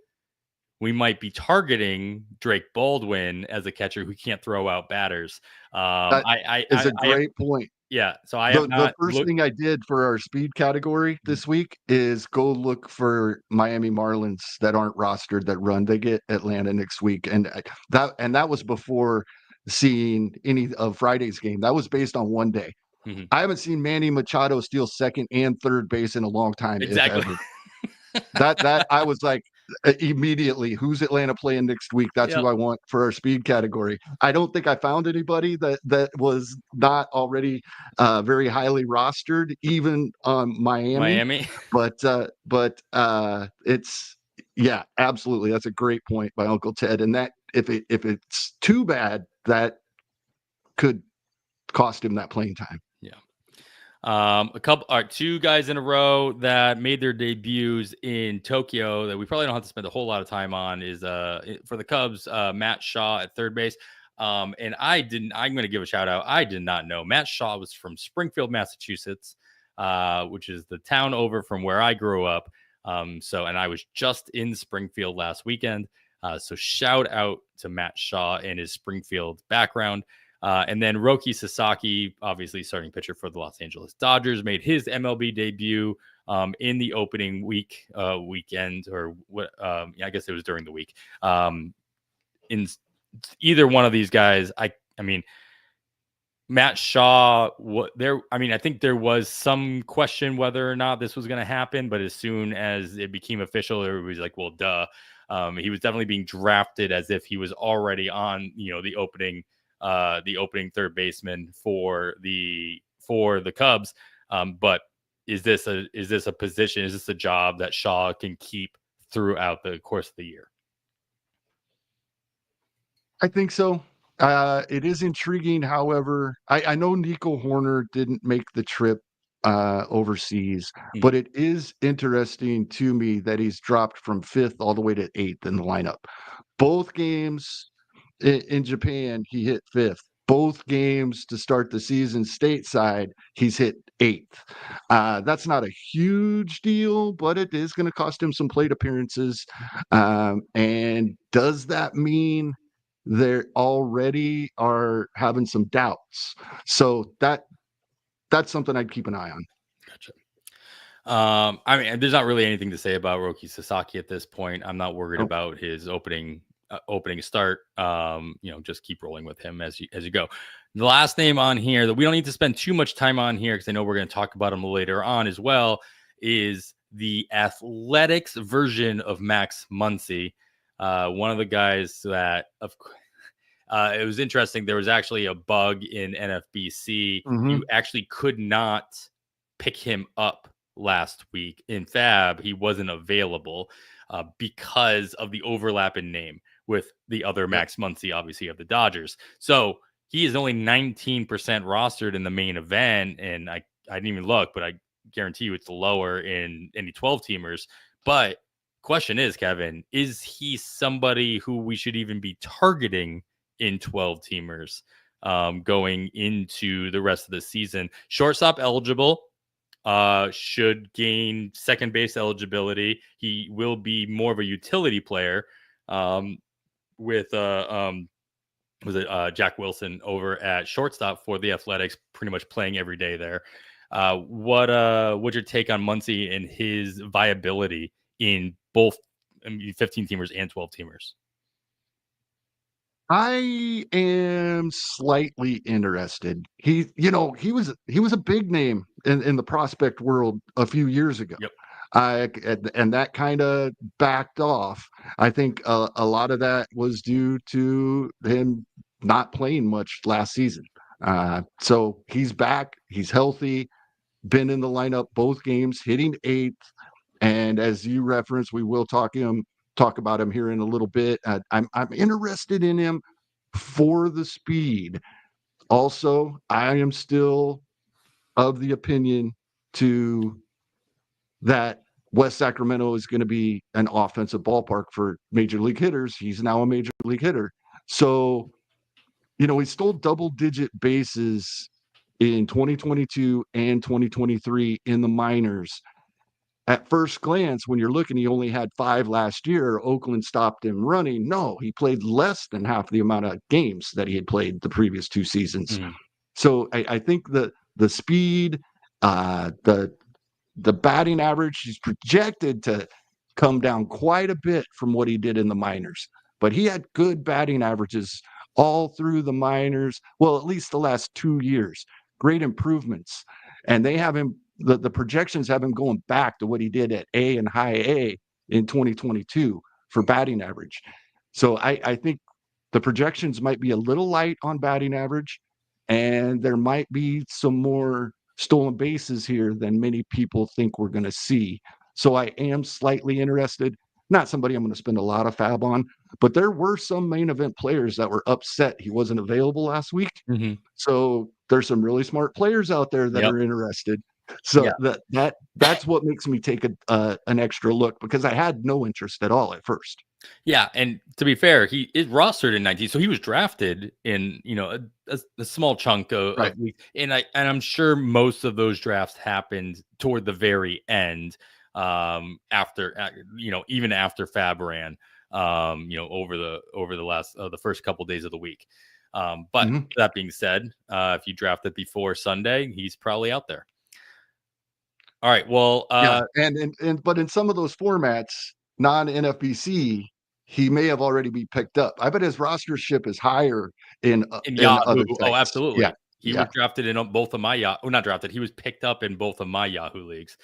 Speaker 1: we might be targeting Drake Baldwin as a catcher who can't throw out batters.
Speaker 2: That is a great point.
Speaker 1: Yeah, so the
Speaker 2: first thing I did for our speed category this week is go look for Miami Marlins that aren't rostered that run. They get Atlanta next week, and that was before seeing any of Friday's game. That was based on one day. Mm-hmm. I haven't seen Manny Machado steal second and third base in a long time.
Speaker 1: Exactly.
Speaker 2: If ever. that I was like, immediately, who's Atlanta playing next week? That's who I want for our speed category. I don't think I found anybody that was not already very highly rostered, even on Miami. But it's, yeah, absolutely. That's a great point by Uncle Ted. And that if it's too bad, that could cost him that playing time.
Speaker 1: Yeah. Two guys in a row that made their debuts in Tokyo that we probably don't have to spend a whole lot of time on is for the Cubs, Matt Shaw at third base. And I'm going to give a shout out. I did not know Matt Shaw was from Springfield, Massachusetts, which is the town over from where I grew up. And I was just in Springfield last weekend. So shout out to Matt Shaw and his Springfield background. And then Roki Sasaki, obviously starting pitcher for the Los Angeles Dodgers, made his MLB debut in the opening weekend, or what? I guess it was during the week. In either one of these guys, I mean, Matt Shaw, I think there was some question whether or not this was going to happen, but as soon as it became official, everybody was like, well, duh. He was definitely being drafted as if he was already on, the opening third baseman for the Cubs. But is this a position? Is this a job that Shaw can keep throughout the course of the year?
Speaker 2: I think so. It is intriguing. However, I know Nico Horner didn't make the trip overseas, but it is interesting to me that he's dropped from 5th all the way to 8th in the lineup. Both games in Japan, he hit 5th. Both games to start the season stateside, he's hit 8th. That's not a huge deal, but it is going to cost him some plate appearances. And does that mean they already are having some doubts? So that's something I'd keep an eye on.
Speaker 1: Gotcha. I mean, there's not really anything to say about Roki Sasaki at this point. I'm not worried about his opening start. Just keep rolling with him as you go. The last name on here that we don't need to spend too much time on here, because I know we're going to talk about him later on as well, is the Athletics version of Max Muncy. One of the guys that, it was interesting. There was actually a bug in NFBC. You actually could not pick him up last week in FAAB. He wasn't available because of the overlap in name with the other Max Muncy, obviously, of the Dodgers. So he is only 19% rostered in the main event. And I didn't even look, but I guarantee you it's lower in any 12-teamers. But question is, Kevin, is he somebody who we should even be targeting in 12-teamers going into the rest of the season? Shortstop eligible, should gain second base eligibility. He will be more of a utility player with Jack Wilson over at shortstop for the Athletics, pretty much playing every day there. What's your take on Muncy and his viability in both 15-teamers and 12-teamers?
Speaker 2: I am slightly interested. He was a big name in the prospect world a few years ago.
Speaker 1: Yep.
Speaker 2: And that kind of backed off. I think a lot of that was due to him not playing much last season. So he's back. He's healthy. Been in the lineup both games, hitting 8th. And as you referenced, we will talk about him here in a little bit. I'm interested in him for the speed. Also, I am still of the opinion that West Sacramento is going to be an offensive ballpark for major league hitters. He's now a major league hitter. So, he stole double-digit bases in 2022 and 2023 in the minors. At first glance, when you're looking, he only had 5 last year. Oakland stopped him running. No, he played less than half the amount of games that he had played the previous 2 seasons. So I think the speed, the batting average, he's projected to come down quite a bit from what he did in the minors. But he had good batting averages all through the minors. Well, at least the last 2 years. Great improvements. And they have him. The projections have him going back to what he did at A and high A in 2022 for batting average. So I think the projections might be a little light on batting average, and there might be some more stolen bases here than many people think we're going to see. So I am slightly interested. Not somebody I'm going to spend a lot of FAAB on, but there were some main event players that were upset he wasn't available last week. So there's some really smart players out there that are interested. So that's what makes me take an extra look, because I had no interest at all at first.
Speaker 1: Yeah, and to be fair, he is rostered in 19, so he was drafted in a small chunk of weeks, and I'm sure most of those drafts happened toward the very end, after even after FAAB ran, over the last the first couple days of the week. But that being said, if you drafted before Sunday, he's probably out there. All right. Well,
Speaker 2: but in some of those formats, non-NFBC, he may have already been picked up. I bet his rostership is higher in
Speaker 1: Yahoo.
Speaker 2: Other
Speaker 1: Oh, absolutely.
Speaker 2: Yeah.
Speaker 1: He was drafted in both of my Yahoo. Not drafted. He was picked up in both of my Yahoo leagues.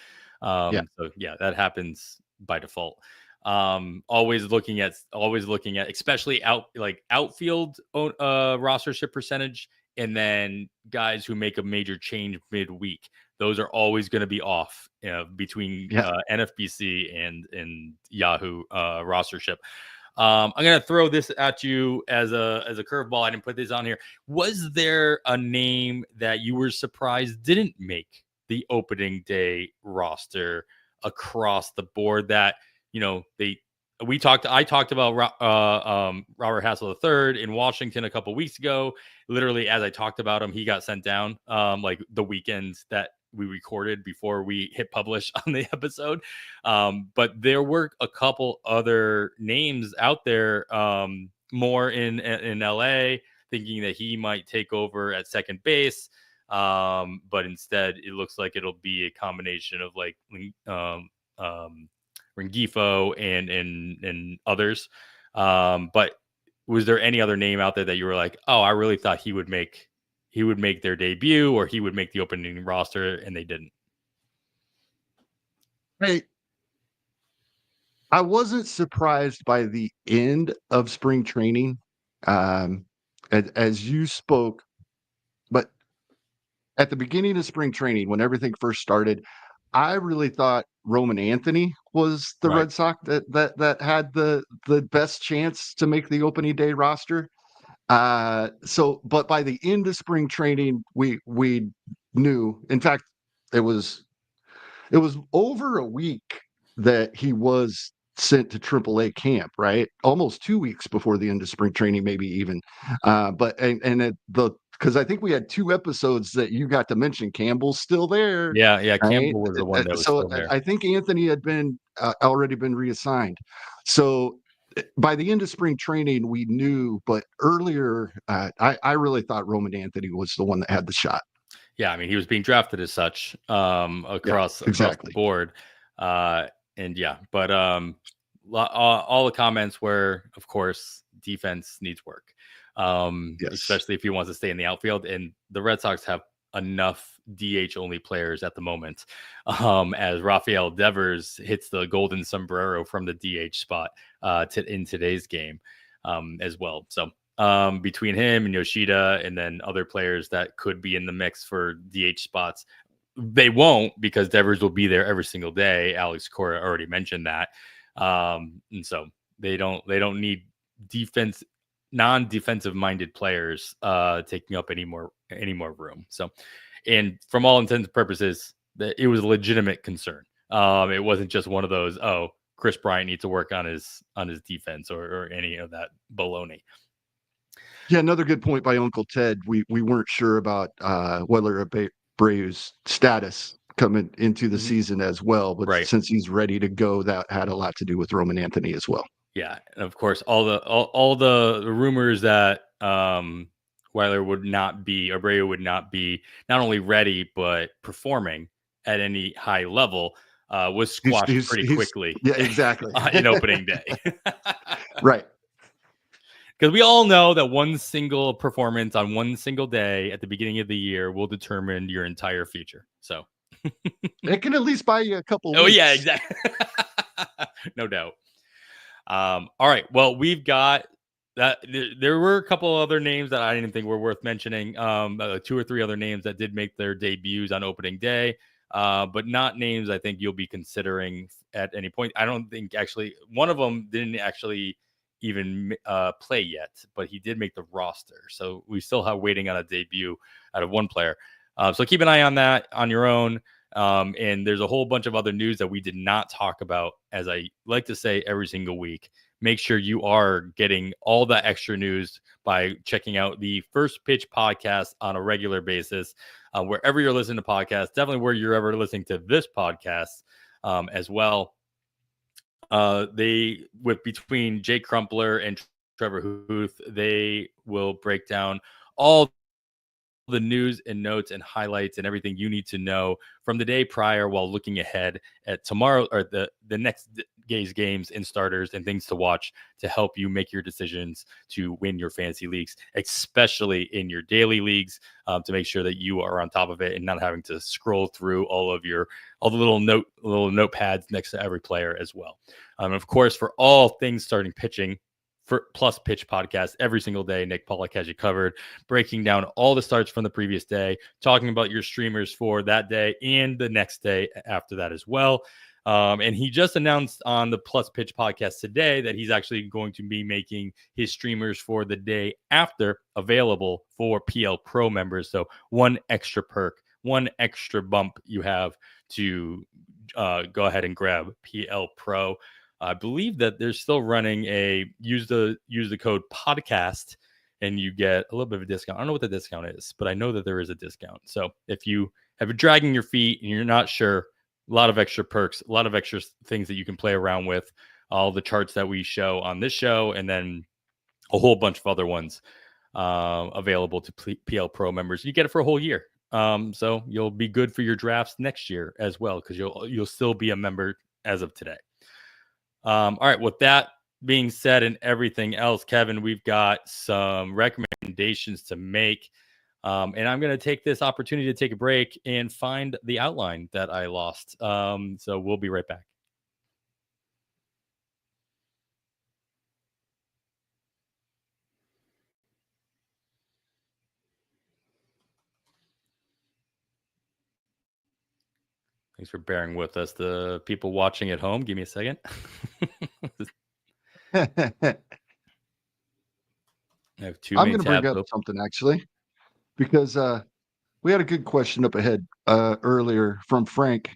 Speaker 1: So that happens by default. Always looking at especially outfield rostership percentage, and then guys who make a major change midweek. Those are always going to be off between NFBC and Yahoo rostership. I'm going to throw this at you as a curveball. I didn't put this on here. Was there a name that you were surprised didn't make the opening day roster across the board that, I talked about Robert Hassel III in Washington a couple weeks ago. Literally, as I talked about him, he got sent down like the weekends that we recorded before we hit publish on the episode. But there were a couple other names out there, more in LA, thinking that he might take over at second base. But instead, it looks like it'll be a combination of like Rengifo and others. But was there any other name out there that you were like, oh, I really thought he would make their debut or he would make the opening roster, and they didn't?
Speaker 2: Hey, I wasn't surprised by the end of spring training, as you spoke, but at the beginning of spring training, when everything first started, I really thought Roman Anthony was the Red Sox that had the best chance to make the opening day roster. But by the end of spring training, we knew. In fact, it was over a week that he was sent to AAA camp, right? Almost 2 weeks before the end of spring training, maybe even. Because I think we had 2 episodes that you got to mention. Campbell's still there.
Speaker 1: Yeah,
Speaker 2: right?
Speaker 1: Campbell was the one that was still there.
Speaker 2: I think Anthony had been already been reassigned. So by the end of spring training, we knew. But earlier, I really thought Roman Anthony was the one that had the shot.
Speaker 1: Yeah, I mean, he was being drafted as such across the board. But all the comments were, of course, defense needs work, especially if he wants to stay in the outfield. And the Red Sox have enough DH only players at the moment, as Rafael Devers hits the golden sombrero from the DH spot in today's game as well. So between him and Yoshida and then other players that could be in the mix for DH spots, they won't, because Devers will be there every single day. Alex Cora already mentioned that. And so they don't need non-defensive minded players taking up any more room. So, and from all intents and purposes, it was a legitimate concern. It wasn't just one of those, oh, Chris Bryant needs to work on his defense or any of that baloney.
Speaker 2: Yeah, another good point by Uncle Ted. We weren't sure about whether Abreu's status coming into the season as well, but since he's ready to go, that had a lot to do with Roman Anthony as well.
Speaker 1: Yeah, and of course, all the rumors that Abreu would not be not only ready but performing at any high level was squashed pretty quickly.
Speaker 2: Yeah, exactly.
Speaker 1: In opening day.
Speaker 2: Right.
Speaker 1: Because we all know that one single performance on one single day at the beginning of the year will determine your entire future. So
Speaker 2: it can at least buy you a couple
Speaker 1: weeks.
Speaker 2: Oh,
Speaker 1: yeah, exactly. No doubt. All right. Well, we've got that. There were a couple other names that I didn't think were worth mentioning. 2 or 3 other names that did make their debuts on opening day, but not names I think you'll be considering at any point. I don't think actually one of them didn't actually even play yet, but he did make the roster. So we still have waiting on a debut out of one player. So keep an eye on that on your own. And there's a whole bunch of other news that we did not talk about, as I like to say every single week. Make sure you are getting all the extra news by checking out the First Pitch podcast on a regular basis, wherever you're listening to podcasts, definitely where you're ever listening to this podcast as well. Between Jake Crumpler and Trevor Huth, they will break down all the news and notes and highlights and everything you need to know from the day prior while looking ahead at tomorrow or the next day's games and starters and things to watch to help you make your decisions to win your fantasy leagues, especially in your daily leagues, to make sure that you are on top of it and not having to scroll through all the little notepads next to every player as well. Of course, for all things starting pitching, for Plus Pitch podcast every single day, Nick Pollock has you covered, breaking down all the starts from the previous day, talking about your streamers for that day and the next day after that as well. And he just announced on the Plus Pitch podcast today that he's actually going to be making his streamers for the day after available for PL Pro members. So one extra perk, one extra bump you have to go ahead and grab PL Pro. I believe that they're still running a use the code podcast and you get a little bit of a discount. I don't know what the discount is, but I know that there is a discount. So if you have been dragging your feet and you're not sure, a lot of extra perks, a lot of extra things that you can play around with, all the charts that we show on this show, and then a whole bunch of other ones available to PL Pro members. You get it for a whole year. So you'll be good for your drafts next year as well, because you'll still be a member as of today. All right, with that being said and everything else, Kevin, we've got some recommendations to make. And I'm going to take this opportunity to take a break and find the outline that I lost. So we'll be right back. Thanks for bearing with us. The people watching at home, give me a second. I have too
Speaker 2: I'm
Speaker 1: many
Speaker 2: going to bring
Speaker 1: tabs
Speaker 2: up
Speaker 1: open.
Speaker 2: something actually, because we had a good question up ahead earlier from Frank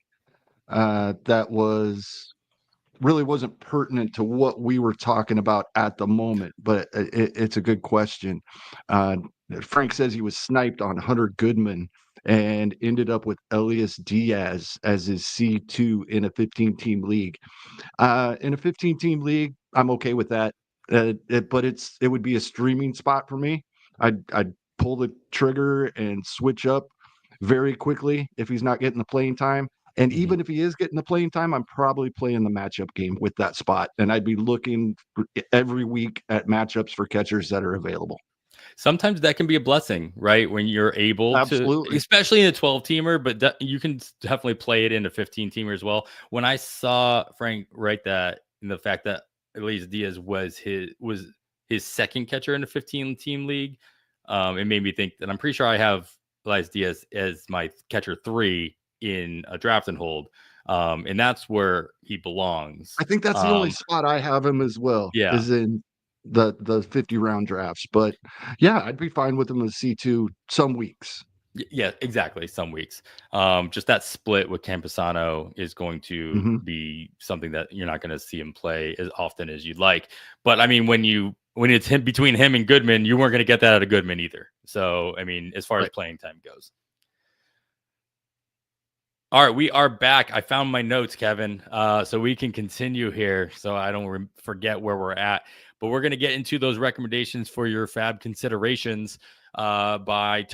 Speaker 2: that really wasn't pertinent to what we were talking about at the moment, but it's a good question. Frank says he was sniped on Hunter Goodman and ended up with Elias Diaz as his C2 in a 15-team league. In a 15-team league, I'm okay with that. But it would be a streaming spot for me. I'd pull the trigger and switch up very quickly if he's not getting the playing time. And even if he is getting the playing time, I'm probably playing the matchup game with that spot. And I'd be looking every week at matchups for catchers that are available.
Speaker 1: Sometimes that can be a blessing, right? When you're able
Speaker 2: Absolutely.
Speaker 1: to, especially in a 12-teamer, but you can definitely play it in a 15-teamer as well. When I saw Frank write that, and the fact that Elias Diaz was his second catcher in a 15-team league, it made me think that I'm pretty sure I have Elias Diaz as my catcher 3 in a draft and hold. And that's where he belongs.
Speaker 2: I think that's the only spot I have him as well.
Speaker 1: Yeah.
Speaker 2: Is in the 50-round drafts. But yeah, I'd be fine with him as C2 some weeks.
Speaker 1: Yeah, exactly. Some weeks. Just that split with Campusano is going to be something that you're not going to see him play as often as you'd like. But I mean, when it's between him and Goodman, you weren't going to get that out of Goodman either. So, I mean, as far as playing time goes. All right, we are back. I found my notes, Kevin, so we can continue here so I don't forget where we're at. But we're going to get into those recommendations for your FAAB considerations by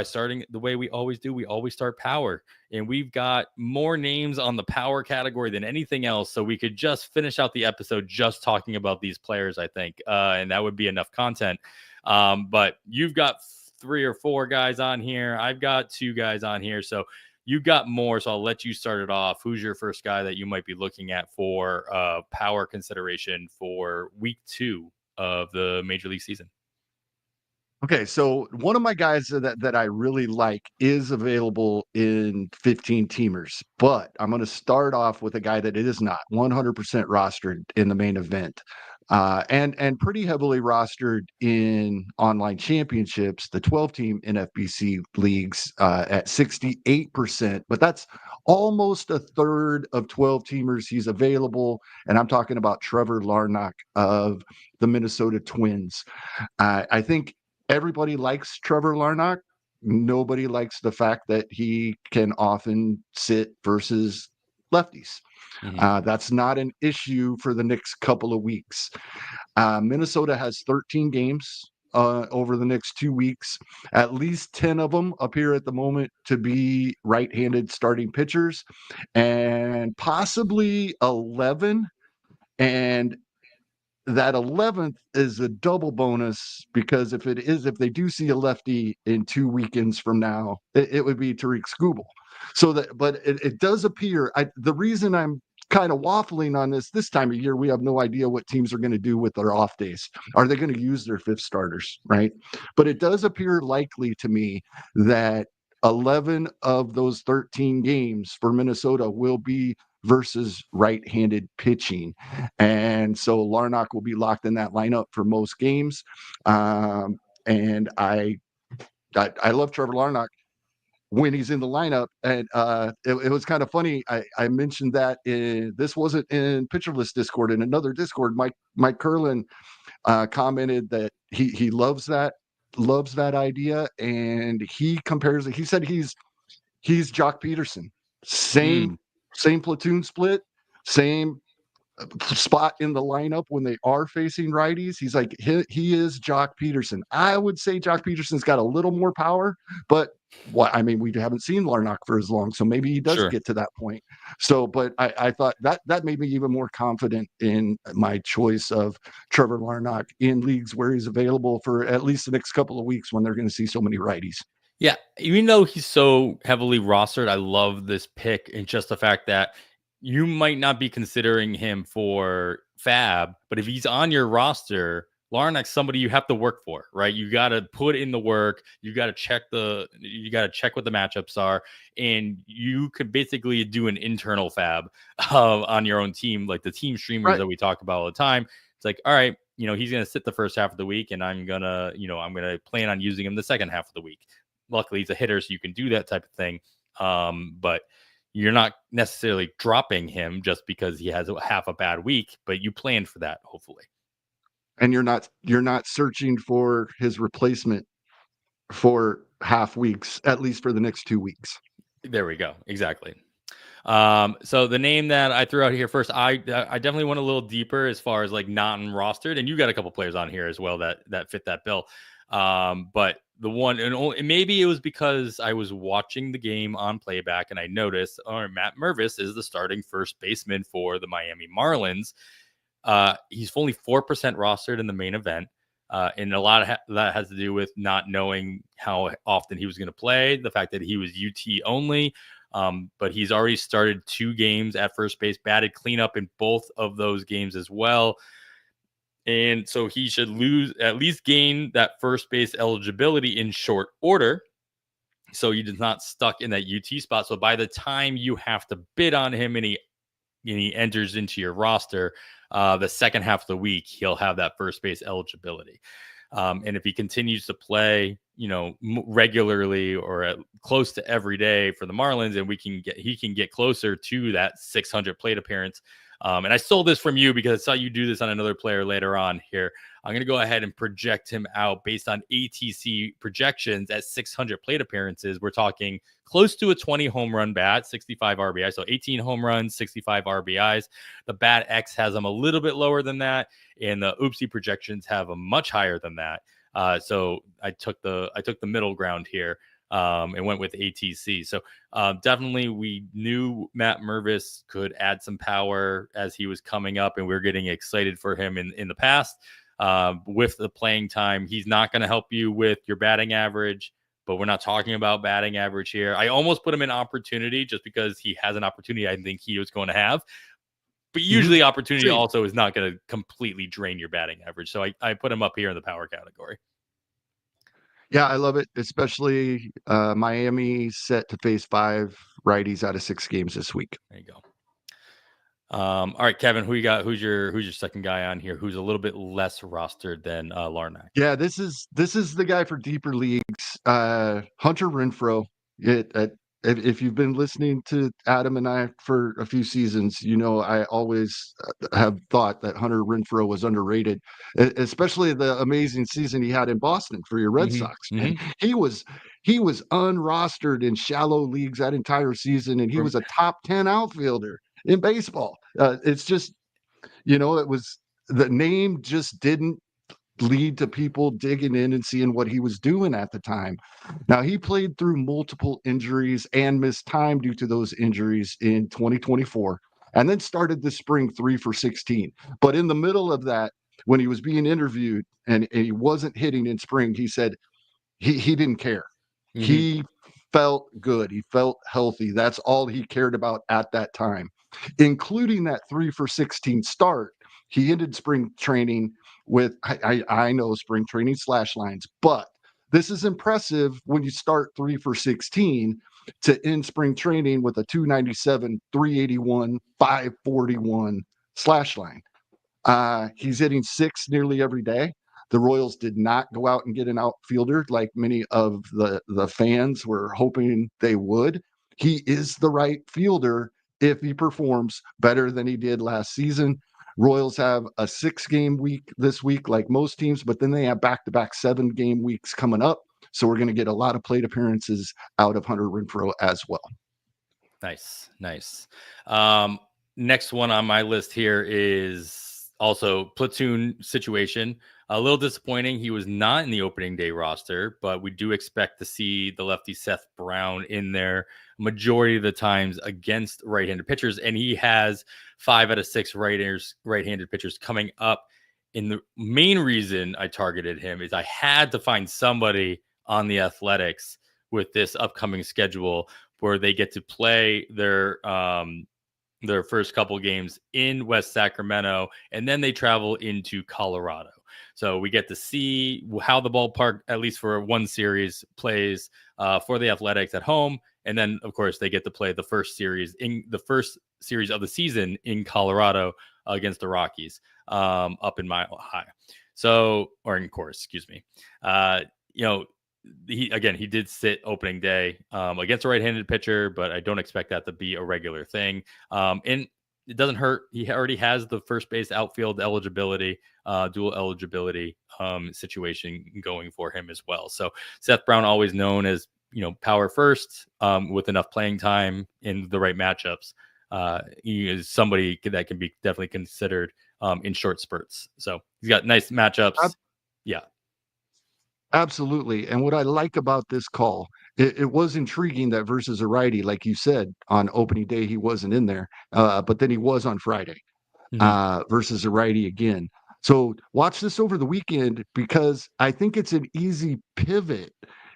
Speaker 1: starting the way we always do. We always start power, and we've got more names on the power category than anything else. So we could just finish out the episode just talking about these players, I think, and that would be enough content. But you've got 3 or 4 guys on here. I've got 2 guys on here. So you've got more, so I'll let you start it off. Who's your first guy that you might be looking at for power consideration for week 2 of the Major League season?
Speaker 2: Okay, so one of my guys that I really like is available in 15-teamers, but I'm going to start off with a guy that is not 100% rostered in the main event. And pretty heavily rostered in online championships, the 12-team NFBC leagues at 68%, but that's almost a third of 12-teamers. He's available, and I'm talking about Trevor Larnach of the Minnesota Twins. I think everybody likes Trevor Larnach. Nobody likes the fact that he can often sit versus lefties. That's not an issue for the next couple of weeks. Minnesota has 13 games over the next 2 weeks. At least 10 of them appear at the moment to be right-handed starting pitchers, and possibly 11. And that 11th is a double bonus, because if they do see a lefty in 2 weekends from now, it would be Tariq Skubal. So that, but it does appear, the reason I'm kind of waffling on this time of year. We have no idea what teams are going to do with their off days. Are they going to use their fifth starters, right? But it does appear likely to me that 11 of those 13 games for Minnesota will be versus right-handed pitching. And so Larnach will be locked in that lineup for most games. And I love Trevor Larnach when he's in the lineup. And it was kind of funny. I mentioned that this wasn't in Pitcher List Discord. In another Discord, Mike Curlin commented that he loves that idea, and he compares it. He said he's Jock Peterson, same platoon split, same spot in the lineup when they are facing righties. He's like, he is Jock Peterson. I would say Jock Peterson's got a little more power, but I mean, we haven't seen Larnach for as long, so maybe he does get to that point. So, but I thought that made me even more confident in my choice of Trevor Larnach in leagues where he's available for at least the next couple of weeks when they're going to see so many righties.
Speaker 1: Yeah, even though he's so heavily rostered, I love this pick, and just the fact that you might not be considering him for FAAB, but if he's on your roster, Larnach's somebody you have to work for, right? You got to put in the work. You got to check what the matchups are, and you could basically do an internal FAAB on your own team, like the team streamers that we talk about all the time. It's like, all right, he's going to sit the first half of the week, and I'm going to plan on using him the second half of the week. Luckily, he's a hitter, so you can do that type of thing. But you're not necessarily dropping him just because he has half a bad week, but you planned for that, hopefully.
Speaker 2: And you're not searching for his replacement for half weeks, at least for the next 2 weeks.
Speaker 1: There we go. Exactly. So the name that I threw out here first, I definitely went a little deeper as far as like non-rostered, and you got a couple players on here as well that fit that bill. But the one, and maybe it was because I was watching the game on Playback and I noticed, Matt Mervis is the starting first baseman for the Miami Marlins. He's only 4% rostered in the main event. And a lot of that has to do with not knowing how often he was going to play, the fact that he was UT only. But he's already started 2 games at first base, batted cleanup in both of those games as well. And so he should at least gain that first base eligibility in short order. So he's not stuck in that UT spot. So by the time you have to bid on him and he enters into your roster, the second half of the week, he'll have that first base eligibility. And if he continues to play, regularly or close to every day for the Marlins, and he can get closer to that 600 plate appearance. And I stole this from you because I saw you do this on another player later on here. I'm going to go ahead and project him out based on ATC projections at 600 plate appearances. We're talking close to a 20 home run bat, 65 RBI. So 18 home runs, 65 RBIs. The Bat X has him a little bit lower than that, and the Oopsie projections have him much higher than that. So I took the middle ground here. And went with ATC. So definitely we knew Matt Mervis could add some power as he was coming up, and we were getting excited for him in the past. With the playing time, he's not going to help you with your batting average, but we're not talking about batting average here. I almost put him in opportunity just because he has an opportunity I think he was going to have. But usually opportunity also is not going to completely drain your batting average. So I put him up here in the power category.
Speaker 2: Yeah, I love it, especially Miami set to face 5 righties out of 6 games this week.
Speaker 1: There you go. All right, Kevin, who you got? Who's your second guy on here? Who's a little bit less rostered than Larnach?
Speaker 2: Yeah, this is the guy for deeper leagues, Hunter Renfroe. If you've been listening to Adam and I for a few seasons, I always have thought that Hunter Renfroe was underrated, especially the amazing season he had in Boston for your Red Sox. And he was unrostered in shallow leagues that entire season, and he was a top 10 outfielder in baseball. It's just, it was the name just didn't lead to people digging in and seeing what he was doing at the time. Now, he played through multiple injuries and missed time due to those injuries in 2024, and then started the spring 3 for 16. But in the middle of that, when he was being interviewed and he wasn't hitting in spring, he said he didn't care. He felt good. He felt healthy. That's all he cared about at that time. including that 3 for 16 start. He ended spring training with, I know spring training slash lines, but this is impressive when you start 3 for 16 to end spring training with a 297, 381, 541 slash line. He's hitting 6 nearly every day. The Royals did not go out and get an outfielder like many of the fans were hoping they would. He is the right fielder if he performs better than he did last season. Royals have a 6-game week this week, like most teams, but then they have back-to-back 7-game weeks coming up. So we're going to get a lot of plate appearances out of Hunter Renfroe as well.
Speaker 1: Nice. Next one on my list here is also platoon situation. A little disappointing. He was not in the opening day roster, but we do expect to see the lefty Seth Brown in there majority of the times against right-handed pitchers. And he has 5 out of 6 right-handed pitchers coming up. And the main reason I targeted him is I had to find somebody on the Athletics with this upcoming schedule where they get to play their first couple games in West Sacramento, and then they travel into Colorado. So we get to see how the ballpark, at least for one series, plays for the Athletics at home. And then, of course, they get to play the first series of the season in Colorado against the Rockies up in Mile High. Or in Coors, excuse me. He did sit opening day against a right-handed pitcher, but I don't expect that to be a regular thing. And it doesn't hurt. He already has the first base outfield eligibility, dual eligibility situation going for him as well. So Seth Brown, always known as, power first with enough playing time in the right matchups. He is somebody that can be definitely considered in short spurts. So he's got nice matchups. Yeah.
Speaker 2: Absolutely. And what I like about this call, it was intriguing that versus a righty, like you said, on opening day, he wasn't in there, but then he was on Friday versus a righty again. So watch this over the weekend, because I think it's an easy pivot.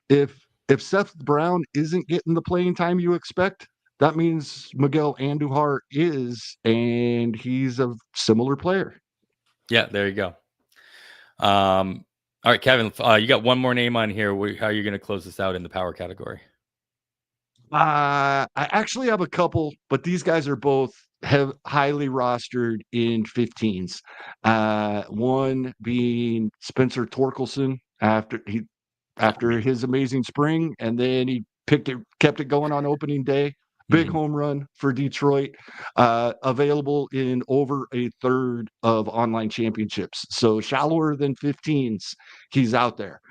Speaker 2: If Seth Brown isn't getting the playing time you expect, that means Miguel Andujar is, and he's a similar player.
Speaker 1: Yeah, there you go. All right, Kevin, you got one more name on here. How are you going to close this out in the power category?
Speaker 2: I actually have a couple, but these guys are both highly rostered in 15s. One being Spencer Torkelson after his amazing spring, and then he kept it going on opening day. Big home run for Detroit, available in over a third of online championships. So shallower than 15s, he's out there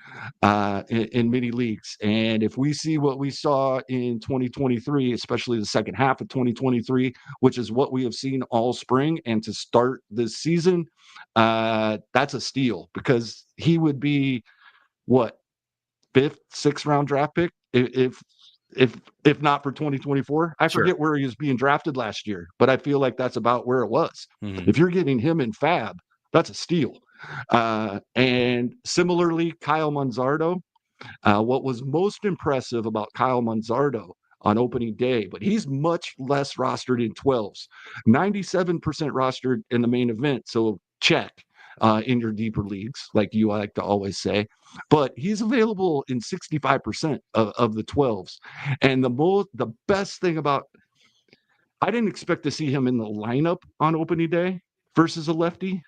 Speaker 2: in many leagues. And if we see what we saw in 2023, especially the second half of 2023, which is what we have seen all spring and to start this season, that's a steal, because he would be what, 5th, 6th round draft pick if not for 2024. I forget where he was being drafted last year, but I feel like that's about where it was. If you're getting him in FAAB, that's a steal. And similarly, Kyle Manzardo. What was most impressive about Kyle Manzardo on opening day, but he's much less rostered in 12s, 97% rostered in the main event. So check in your deeper leagues, like you like to always say, but he's available in 65% of the 12s. And the best thing about, I didn't expect to see him in the lineup on opening day versus a lefty,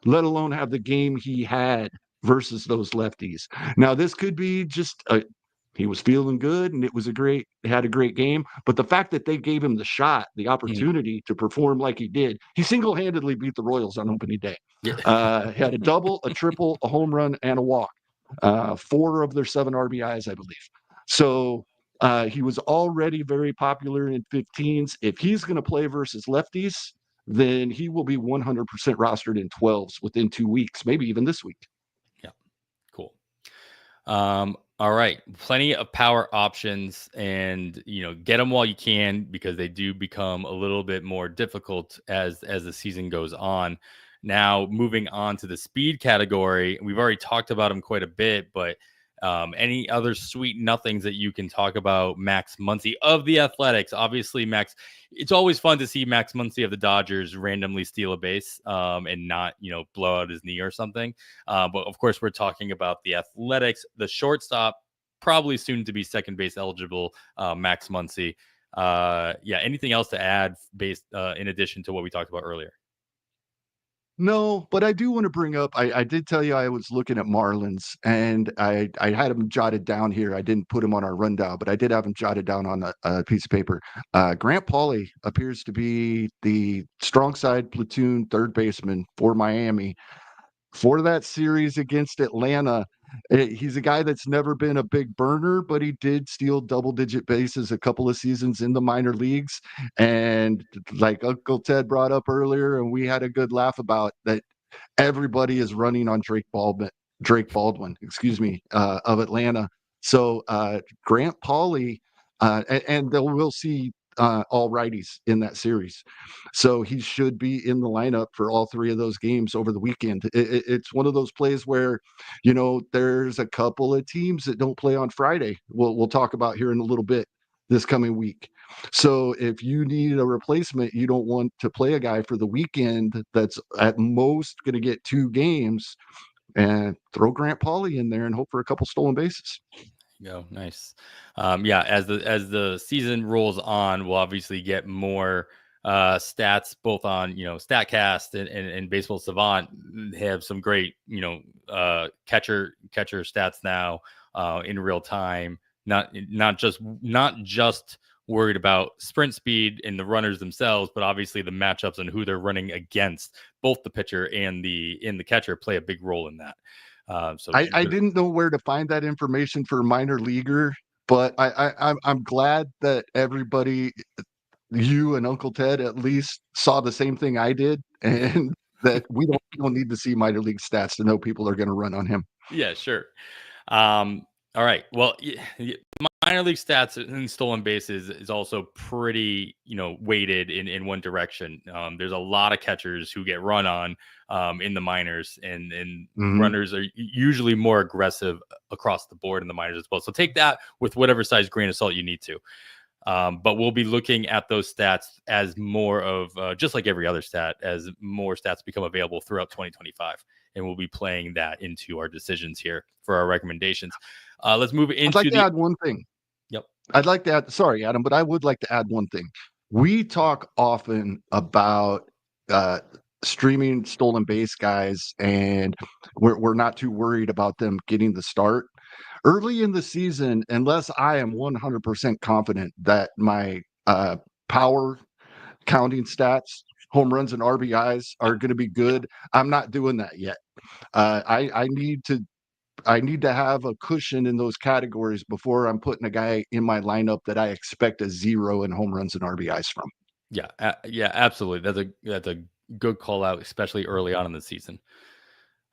Speaker 2: let alone have the game he had versus those lefties. Now, this could be just he was feeling good and had a great game. But the fact that they gave him the opportunity to perform like he did, he single-handedly beat the Royals on opening day. Yeah. Had a double, a triple, a home run, and a walk. 4 of their 7 RBIs, I believe. So he was already very popular in 15s. If he's going to play versus lefties, then he will be 100% rostered in 12s within 2 weeks, maybe even this week.
Speaker 1: Yeah, cool. All right, plenty of power options, and get them while you can, because they do become a little bit more difficult as the season goes on. Now, moving on to the speed category, we've already talked about them quite a bit, but Any other sweet nothings that you can talk about Max Muncy of the Athletics? Obviously, Max, it's always fun to see Max Muncy of the Dodgers randomly steal a base and not, blow out his knee or something. But of course, we're talking about the Athletics, the shortstop, probably soon to be second base eligible, Max Muncy. Anything else to add based in addition to what we talked about earlier?
Speaker 2: No, but I do want to bring up, I did tell you I was looking at Marlins, and I had them jotted down here. I didn't put them on our rundown, but I did have them jotted down on a piece of paper. Grant Pauly appears to be the strong side platoon third baseman for Miami for that series against Atlanta. He's a guy that's never been a big burner, but he did steal double-digit bases a couple of seasons in the minor leagues. And like Uncle Ted brought up earlier, and we had a good laugh about that, everybody is running on Drake Baldwin, of Atlanta. So Grant Pauly, and we'll see all righties in that series. So he should be in the lineup for all three of those games over the weekend. It's one of those plays where, there's a couple of teams that don't play on Friday. We'll talk about here in a little bit this coming week. So if you need a replacement, you don't want to play a guy for the weekend that's at most going to get 2 games, and throw Grant Pauly in there and hope for a couple stolen bases.
Speaker 1: Go nice. As the season rolls on, we'll obviously get more stats both on Statcast and Baseball Savant. Have some great catcher stats now in real time. Not just worried about sprint speed and the runners themselves, but obviously the matchups and who they're running against. Both the pitcher and the catcher play a big role in that. So
Speaker 2: I didn't know where to find that information for a minor leaguer, but I'm glad that everybody, you and Uncle Ted, at least saw the same thing I did, and that we don't need to see minor league stats to know people are going to run on him.
Speaker 1: Yeah, sure. All right. Well, minor league stats and stolen bases is also pretty, weighted in one direction. There's a lot of catchers who get run on in the minors, and runners are usually more aggressive across the board in the minors as well. So take that with whatever size grain of salt you need to. But we'll be looking at those stats as more of just like every other stat, as more stats become available throughout 2025. And we'll be playing that into our decisions here for our recommendations. Let's move into
Speaker 2: I'd like to add one thing.
Speaker 1: Yep.
Speaker 2: I'd like to add, sorry, Adam, but I would like to add one thing. We talk often about streaming stolen base guys, and we're not too worried about them getting the start. Early in the season, unless I am 100% confident that my power counting stats, home runs and RBIs are going to be good, I'm not doing that yet. I need to have a cushion in those categories before I'm putting a guy in my lineup that I expect a 0 in home runs and RBIs from.
Speaker 1: Yeah, absolutely. That's a good call out, especially early on in the season.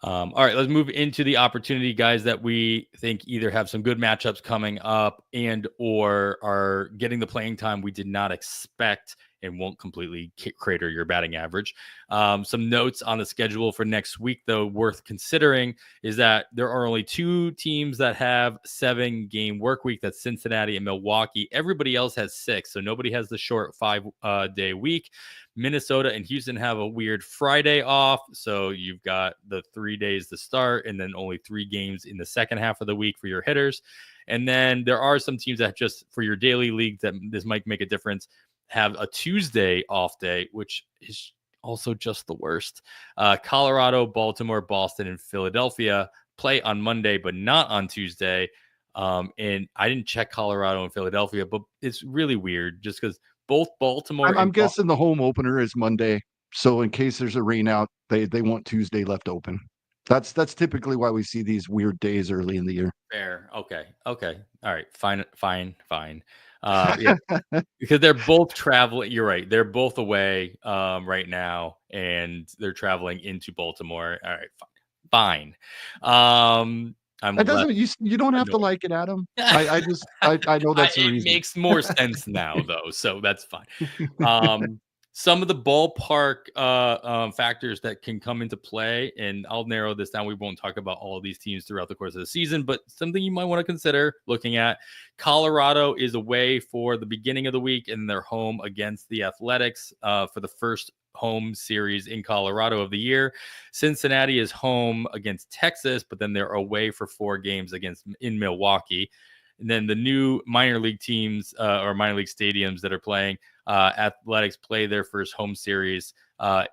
Speaker 1: All right, let's move into the opportunity guys that we think either have some good matchups coming up and or are getting the playing time we did not expect and won't completely crater your batting average. Some notes on the schedule for next week, though, worth considering is that there are only 2 teams that have 7-game work week. That's Cincinnati and Milwaukee. Everybody else has 6, so nobody has the short 5-day week. Minnesota and Houston have a weird Friday off, so you've got the 3 days to start and then only 3 games in the second half of the week for your hitters. And then there are some teams that just for your daily league that this might make a difference, have a Tuesday off day, which is also just the worst. Colorado, Baltimore, Boston, and Philadelphia play on Monday, but not on Tuesday. And I didn't check Colorado and Philadelphia, but it's really weird just because both Baltimore
Speaker 2: I'm guessing the home opener is Monday. So in case there's a rain out, they want Tuesday left open. That's typically why we see these weird days early in the year.
Speaker 1: Fair. Okay. All right. Fine. Yeah, because they're both traveling. You're right. They're both away right now, and they're traveling into Baltimore. All right, fine.
Speaker 2: That doesn't you don't have to like it, Adam. I know that's the reason.
Speaker 1: It makes more sense now, though, so that's fine. some of the ballpark factors that can come into play, and I'll narrow this down. We won't talk about all of these teams throughout the course of the season, but something you might want to consider looking at. Colorado is away for the beginning of the week, and they're home against the Athletics for the first home series in Colorado of the year. Cincinnati is home against Texas, but then they're away for 4 games in Milwaukee. And then the new minor league teams or minor league stadiums that are playing, Athletics play their first home series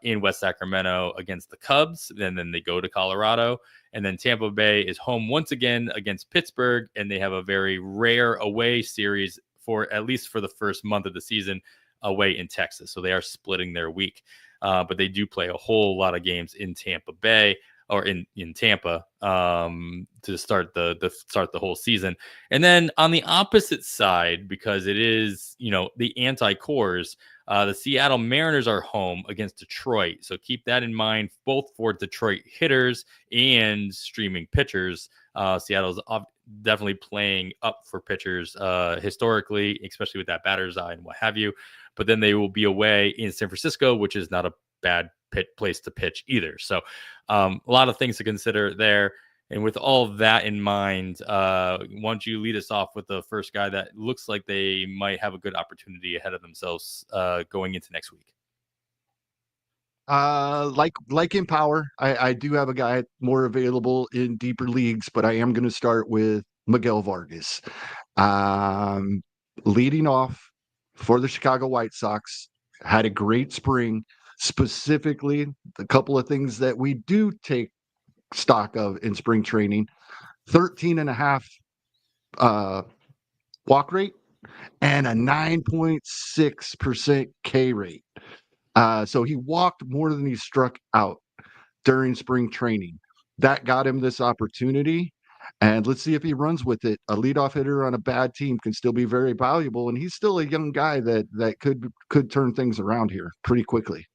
Speaker 1: in West Sacramento against the Cubs. And then they go to Colorado. And then Tampa Bay is home once again against Pittsburgh. And they have a very rare away series for at least for the first month of the season away in Texas. So they are splitting their week. But they do play a whole lot of games in Tampa Bay or in Tampa to start the whole season. And then on the opposite side, because it is, the anti-cores, the Seattle Mariners are home against Detroit. So keep that in mind, both for Detroit hitters and streaming pitchers. Seattle's definitely playing up for pitchers historically, especially with that batter's eye and what have you. But then they will be away in San Francisco, which is not a bad place to pitch either. So a lot of things to consider there. And with all of that in mind, why don't you lead us off with the first guy that looks like they might have a good opportunity ahead of themselves going into next week?
Speaker 2: Like in power, I do have a guy more available in deeper leagues, but I am going to start with Miguel Vargas. Leading off for the Chicago White Sox, had a great spring. Specifically, a couple of things that we do take stock of in spring training: 13.5 walk rate and a 9.6% K rate. So he walked more than he struck out during spring training. That got him this opportunity. And let's see if he runs with it. A leadoff hitter on a bad team can still be very valuable, and he's still a young guy that could turn things around here pretty quickly.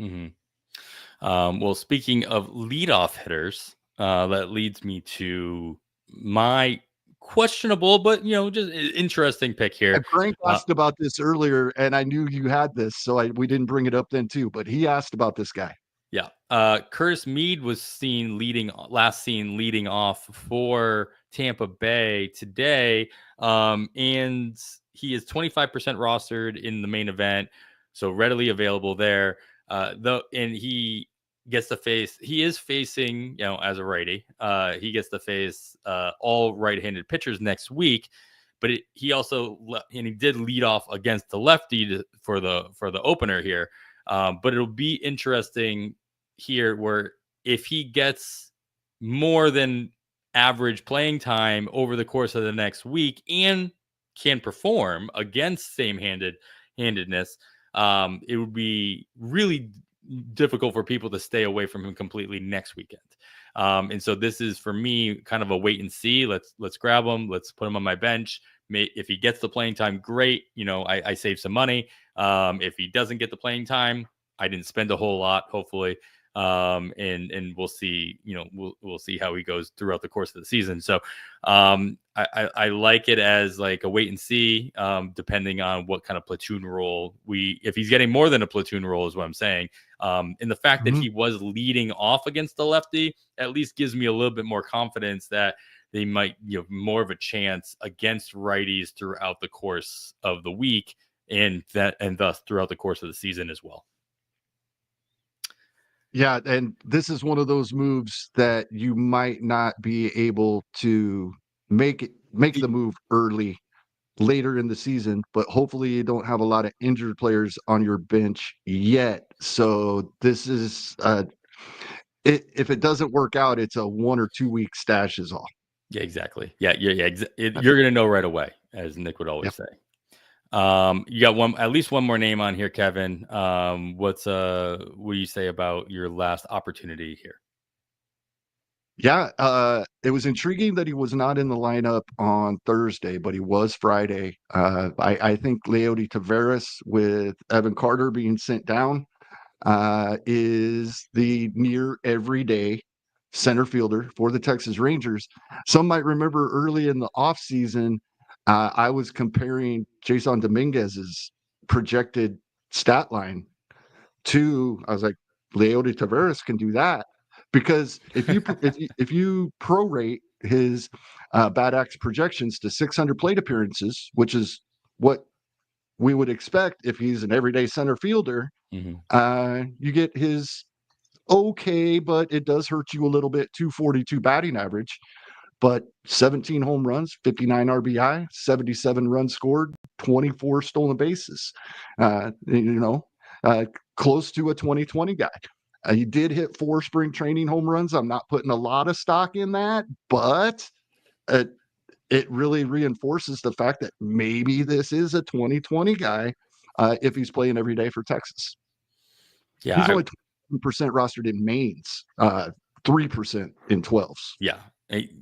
Speaker 1: Mm-hmm. Well, speaking of leadoff hitters, that leads me to my questionable, but just interesting pick here.
Speaker 2: Frank asked about this earlier, and I knew you had this, so we didn't bring it up then too. But he asked about this guy.
Speaker 1: Yeah, Curtis Mead was last seen leading off for Tampa Bay today, and he is 25% rostered in the main event, so readily available there. And he is facing, as a righty, he gets to face all right-handed pitchers next week, but he did lead off against the lefty for the opener here. But it'll be interesting here where if he gets more than average playing time over the course of the next week and can perform against handedness, it would be really difficult for people to stay away from him completely next weekend. And so this is, for me, kind of a wait and see. Let's grab him. Let's put him on my bench. If he gets the playing time, great. I save some money. If he doesn't get the playing time, I didn't spend a whole lot, hopefully. And we'll see, we'll see how he goes throughout the course of the season. So I like it as like a wait and see, depending on what kind of platoon role if he's getting more than a platoon role is what I'm saying. And the fact that he was leading off against the lefty at least gives me a little bit more confidence that they might, more of a chance against righties throughout the course of the week and thus throughout the course of the season as well.
Speaker 2: Yeah, and this is one of those moves that you might not be able to make the move later in the season, but hopefully you don't have a lot of injured players on your bench yet. So this is if it doesn't work out, it's a 1 or 2 week stash is all.
Speaker 1: Yeah, exactly. Yeah. You're gonna know right away, as Nick would always say. You got at least one more name on here, Kevin. What do you say about your last opportunity here?
Speaker 2: Yeah, it was intriguing that he was not in the lineup on Thursday, but he was Friday. I think Leody Taveras, with Evan Carter being sent down, is the near everyday center fielder for the Texas Rangers. Some might remember early in the offseason, I was comparing Jason Dominguez's projected stat line Two, I was like, Leody Taveras can do that, because if you prorate his bad axe projections to 600 plate appearances, which is what we would expect if he's an everyday center fielder, you get his okay, but it does hurt you a little bit, 242 batting average, but 17 home runs, 59 RBI, 77 runs scored, 24 stolen bases. Close to a 2020 guy. He did hit 4 spring training home runs. I'm not putting a lot of stock in that, but it really reinforces the fact that maybe this is a 2020 guy if he's playing every day for Texas.
Speaker 1: Yeah,
Speaker 2: he's only 20% rostered in mains, 3% in 12s.
Speaker 1: Yeah,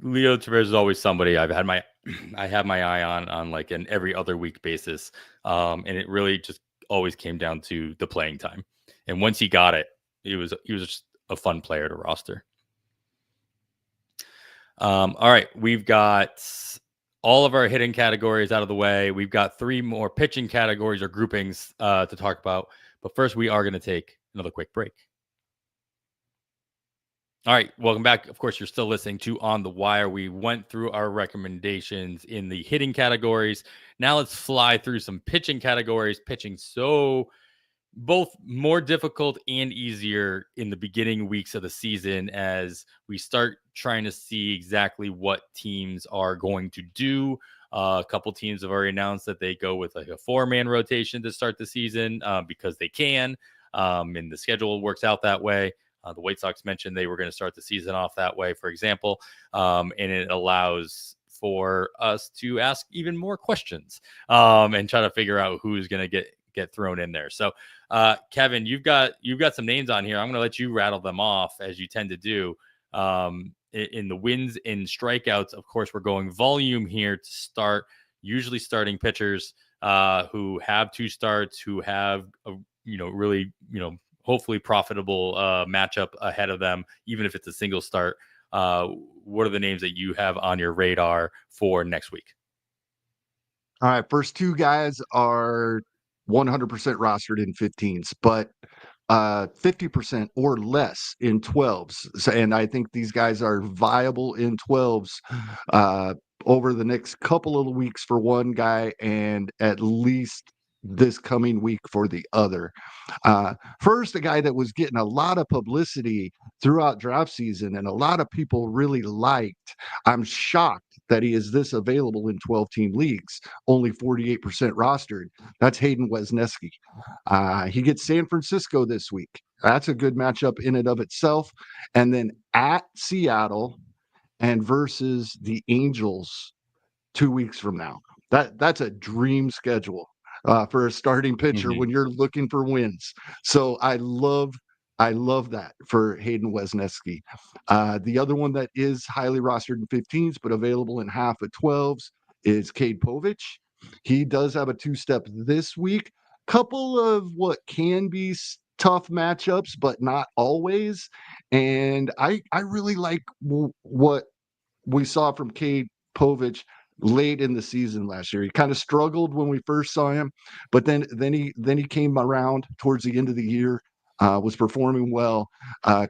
Speaker 1: Leo Tavares is always somebody I have my eye on like an every other week basis, and it really just always came down to the playing time. And once he got it, he was just a fun player to roster. All right, we've got all of our hitting categories out of the way. We've got 3 more pitching categories or groupings to talk about. But first, we are going to take another quick break. All right, welcome back. Of course, you're still listening to On the Wire. We went through our recommendations in the hitting categories. Now let's fly through some pitching categories. Pitching so both more difficult and easier in the beginning weeks of the season as we start trying to see exactly what teams are going to do. A couple teams have already announced that they go with like a 4-man rotation to start the season because they can, and the schedule works out that way. The White Sox mentioned they were going to start the season off that way, for example, and it allows for us to ask even more questions and try to figure out who's going to get thrown in there. So, Kevin, you've got some names on here. I'm going to let you rattle them off as you tend to do. In the wins and strikeouts, of course, we're going volume here to start. Usually, starting pitchers who have 2 starts, who have really hopefully profitable matchup ahead of them, even if it's a single start. What are the names that you have on your radar for next week?
Speaker 2: All right, first 2 guys are 100% rostered in 15s, but 50% or less in 12s. So, and I think these guys are viable in 12s over the next couple of weeks for one guy and at least this coming week for the other. First, a guy that was getting a lot of publicity throughout draft season and a lot of people really liked. I'm shocked that he is this available in 12-team leagues, only 48% rostered. That's Hayden Wesneski. He gets San Francisco this week. That's a good matchup in and of itself. And then at Seattle and versus the Angels 2 weeks from now. That's a dream schedule for a starting pitcher when you're looking for wins. So I love that for Hayden Wesneski. The other one that is highly rostered in 15s but available in half of 12s is Cade Povich. He does have a 2-step this week. Couple of what can be tough matchups, but not always. And I really like what we saw from Cade Povich late in the season last year. He kind of struggled when we first saw him, but then he came around towards the end of the year, was performing well.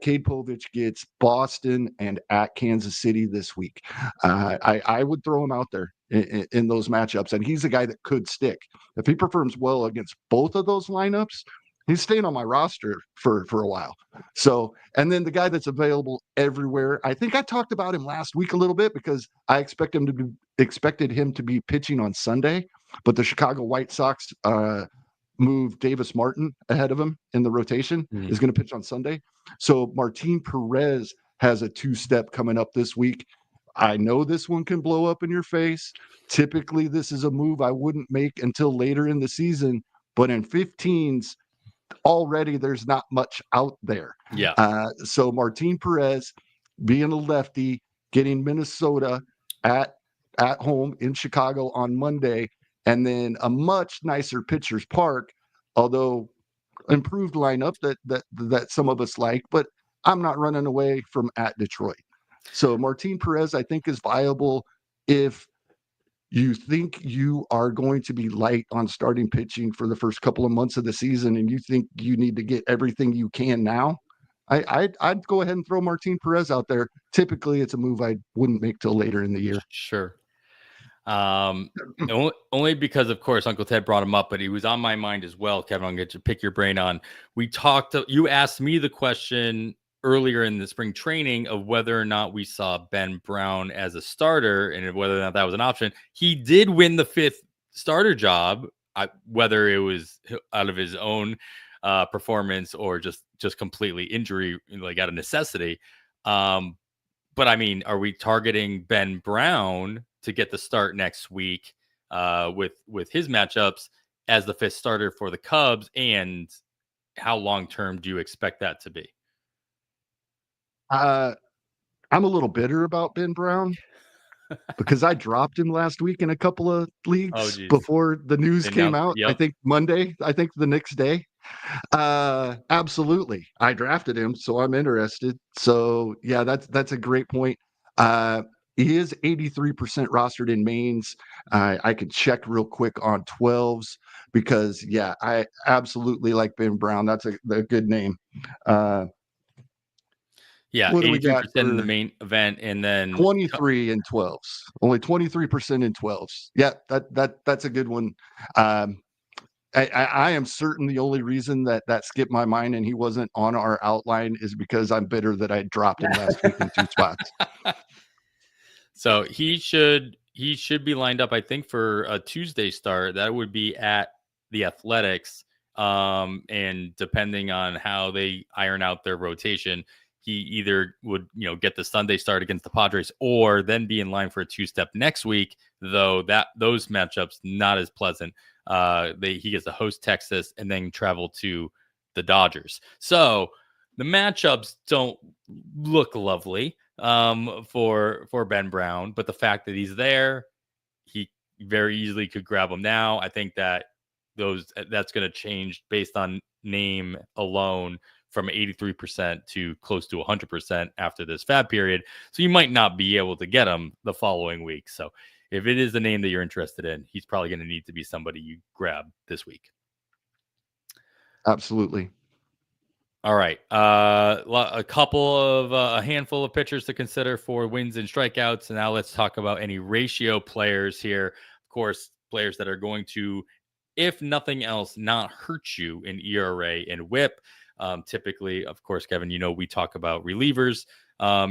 Speaker 2: Cade Povich gets Boston and at Kansas City this week. I would throw him out there in those matchups, and he's a guy that could stick. If he performs well against both of those lineups, he's staying on my roster for a while. So, and then the guy that's available everywhere, I think I talked about him last week a little bit because I expected him to be pitching on Sunday, but the Chicago White Sox moved Davis Martin ahead of him in the rotation, is going to pitch on Sunday. So Martin Perez has a 2-step coming up this week. I know this one can blow up in your face. Typically, this is a move I wouldn't make until later in the season, but in 15s, already there's not much out there.
Speaker 1: Yeah.
Speaker 2: So Martin Perez being a lefty, getting Minnesota at home in Chicago on Monday, and then a much nicer pitcher's park, although improved lineup that some of us like, but I'm not running away from at Detroit. So Martin Perez, I think, is viable if you think you are going to be light on starting pitching for the first couple of months of the season, and you think you need to get everything you can now, I'd go ahead and throw Martin Perez out there. Typically, it's a move I wouldn't make till later in the year.
Speaker 1: Sure. Only because, of course, Uncle Ted brought him up, but he was on my mind as well. Kevin, I'm going to pick your brain on. You asked me the question earlier in the spring training of whether or not we saw Ben Brown as a starter and whether or not that was an option. He did win the 5th starter job, whether it was out of his own performance or just completely injury, like out of necessity. But I mean, are we targeting Ben Brown to get the start next week with his matchups as the 5th starter for the Cubs? And how long term do you expect that to be?
Speaker 2: I'm a little bitter about Ben Brown because I dropped him last week in a couple of leagues before the news came out. Yep. I think Monday, I think the next day. Absolutely. I drafted him, so I'm interested. So yeah, that's a great point. He is 83% rostered in mains. I could check real quick on 12s because yeah, I absolutely like Ben Brown. That's a good name.
Speaker 1: Yeah, 83% in the main event, and then
Speaker 2: 23 in 12s. Only 23% in 12s. Yeah, that's a good one. I am certain the only reason that skipped my mind and he wasn't on our outline is because I'm bitter that I dropped him last week in 2 spots.
Speaker 1: So he should be lined up, I think, for a Tuesday start. That would be at the Athletics. And depending on how they iron out their rotation, he either would, get the Sunday start against the Padres or then be in line for a 2-step next week, though those matchups not as pleasant. He gets to host Texas and then travel to the Dodgers. So the matchups don't look lovely for Ben Brown, but the fact that he's there, he very easily could grab him now. I think that's going to change based on name alone from 83% to close to 100% after this FAAB period. So you might not be able to get him the following week. So if it is the name that you're interested in, he's probably going to need to be somebody you grab this week.
Speaker 2: Absolutely.
Speaker 1: All right. A handful of pitchers to consider for wins and strikeouts. And now let's talk about any ratio players here. Of course, players that are going to, if nothing else, not hurt you in ERA and WHIP. Typically, of course, Kevin, we talk about relievers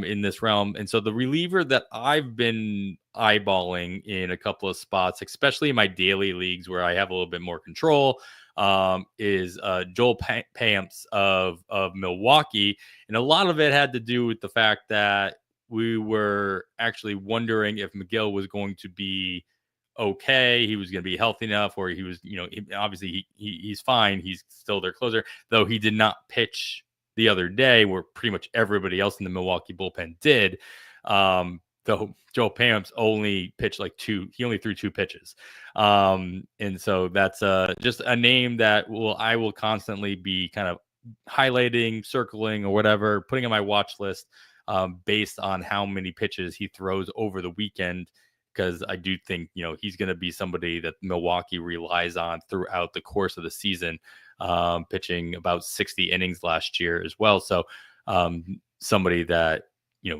Speaker 1: in this realm. And so the reliever that I've been eyeballing in a couple of spots, especially in my daily leagues where I have a little bit more control, is Joel Pamps of Milwaukee. And a lot of it had to do with the fact that we were actually wondering if Miguel was going to be okay, he was going to be healthy enough, or he was, obviously he's fine. He's still their closer, though he did not pitch the other day where pretty much everybody else in the Milwaukee bullpen did. Though Joe Pamps only pitched he only threw 2 pitches. And so that's just a name that I will constantly be kind of highlighting, circling, or whatever, putting on my watch list based on how many pitches he throws over the weekend. Because I do think, he's going to be somebody that Milwaukee relies on throughout the course of the season, pitching about 60 innings last year as well. So somebody that,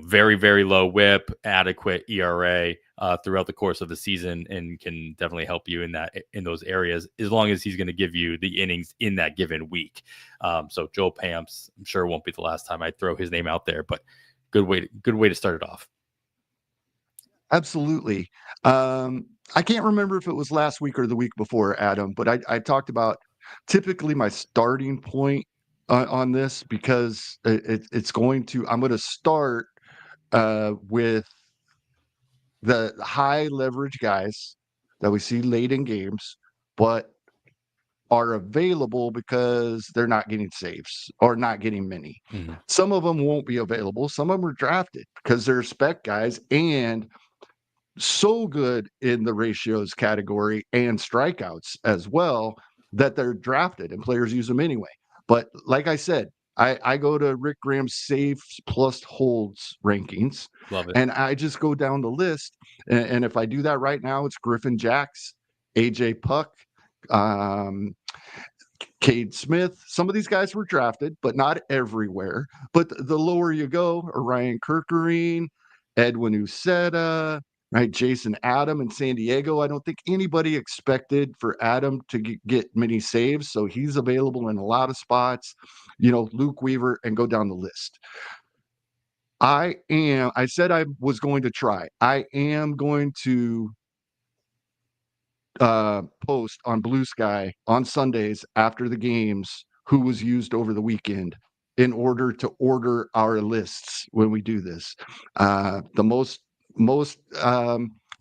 Speaker 1: very, very low WHIP, adequate ERA throughout the course of the season, and can definitely help you in those areas, as long as he's going to give you the innings in that given week. So Joel Pamps, I'm sure it won't be the last time I throw his name out there, but good way to start it off.
Speaker 2: Absolutely. I can't remember if it was last week or the week before, Adam, but I talked about typically my starting point on this, because I'm going to start with the high leverage guys that we see late in games, but are available because they're not getting saves or not getting many. Mm-hmm. Some of them won't be available. Some of them are drafted because they're spec guys and so good in the ratios category and strikeouts as well that they're drafted and players use them anyway. But like I said, I go to Rick Graham's saves plus holds rankings,
Speaker 1: Love it.
Speaker 2: and I just go down the list. And if I do that right now, it's Griffin Jacks, AJ Puck, um, Cade Smith. Some of these guys were drafted, but not everywhere. But the lower you go, Ryan Kirkerine, Edwin Uceta, right? Jason Adam in San Diego. I don't think anybody expected for Adam to get many saves. So he's available in a lot of spots, Luke Weaver, and go down the list. I said I was going to try. I am going to post on Blue Sky on Sundays after the games who was used over the weekend in order to order our lists when we do this. The most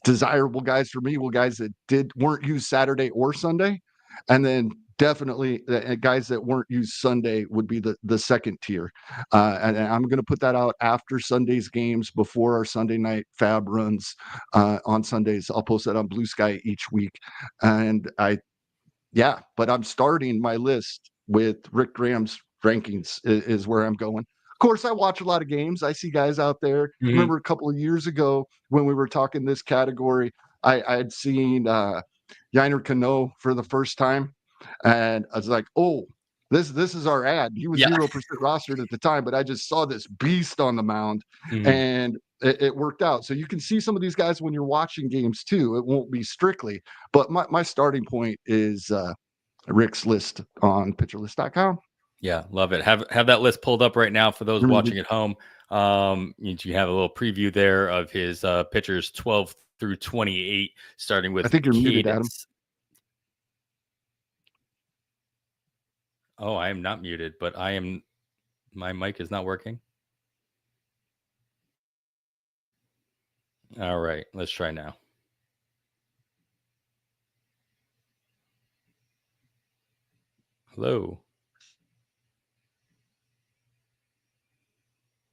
Speaker 2: desirable guys for me were guys that weren't used Saturday or Sunday, and then definitely guys that weren't used Sunday would be the second tier. And I'm going to put that out after Sunday's games, before our Sunday night FAAB runs on Sundays. I'll post that on Blue Sky each week. And but I'm starting my list with Rick Graham's rankings is where I'm going. Of course, I watch a lot of games. I see guys out there.
Speaker 1: Mhm.
Speaker 2: Remember a couple of years ago when we were talking this category, I had seen Yainer Cano for the first time. And I was like, oh, this is our ad. He was 0% rostered at the time, but I just saw this beast on the mound, and it worked out. So you can see some of these guys when you're watching games too. It won't be strictly, but my starting point is Rick's list on pitcherlist.com.
Speaker 1: Yeah, love it. Have that list pulled up right now for those watching at home. You have a little preview there of his pitchers 12 through 28, starting with
Speaker 2: I think you're muted, Adam.
Speaker 1: Oh, I am not muted, but my mic is not working. All right, let's try now. Hello.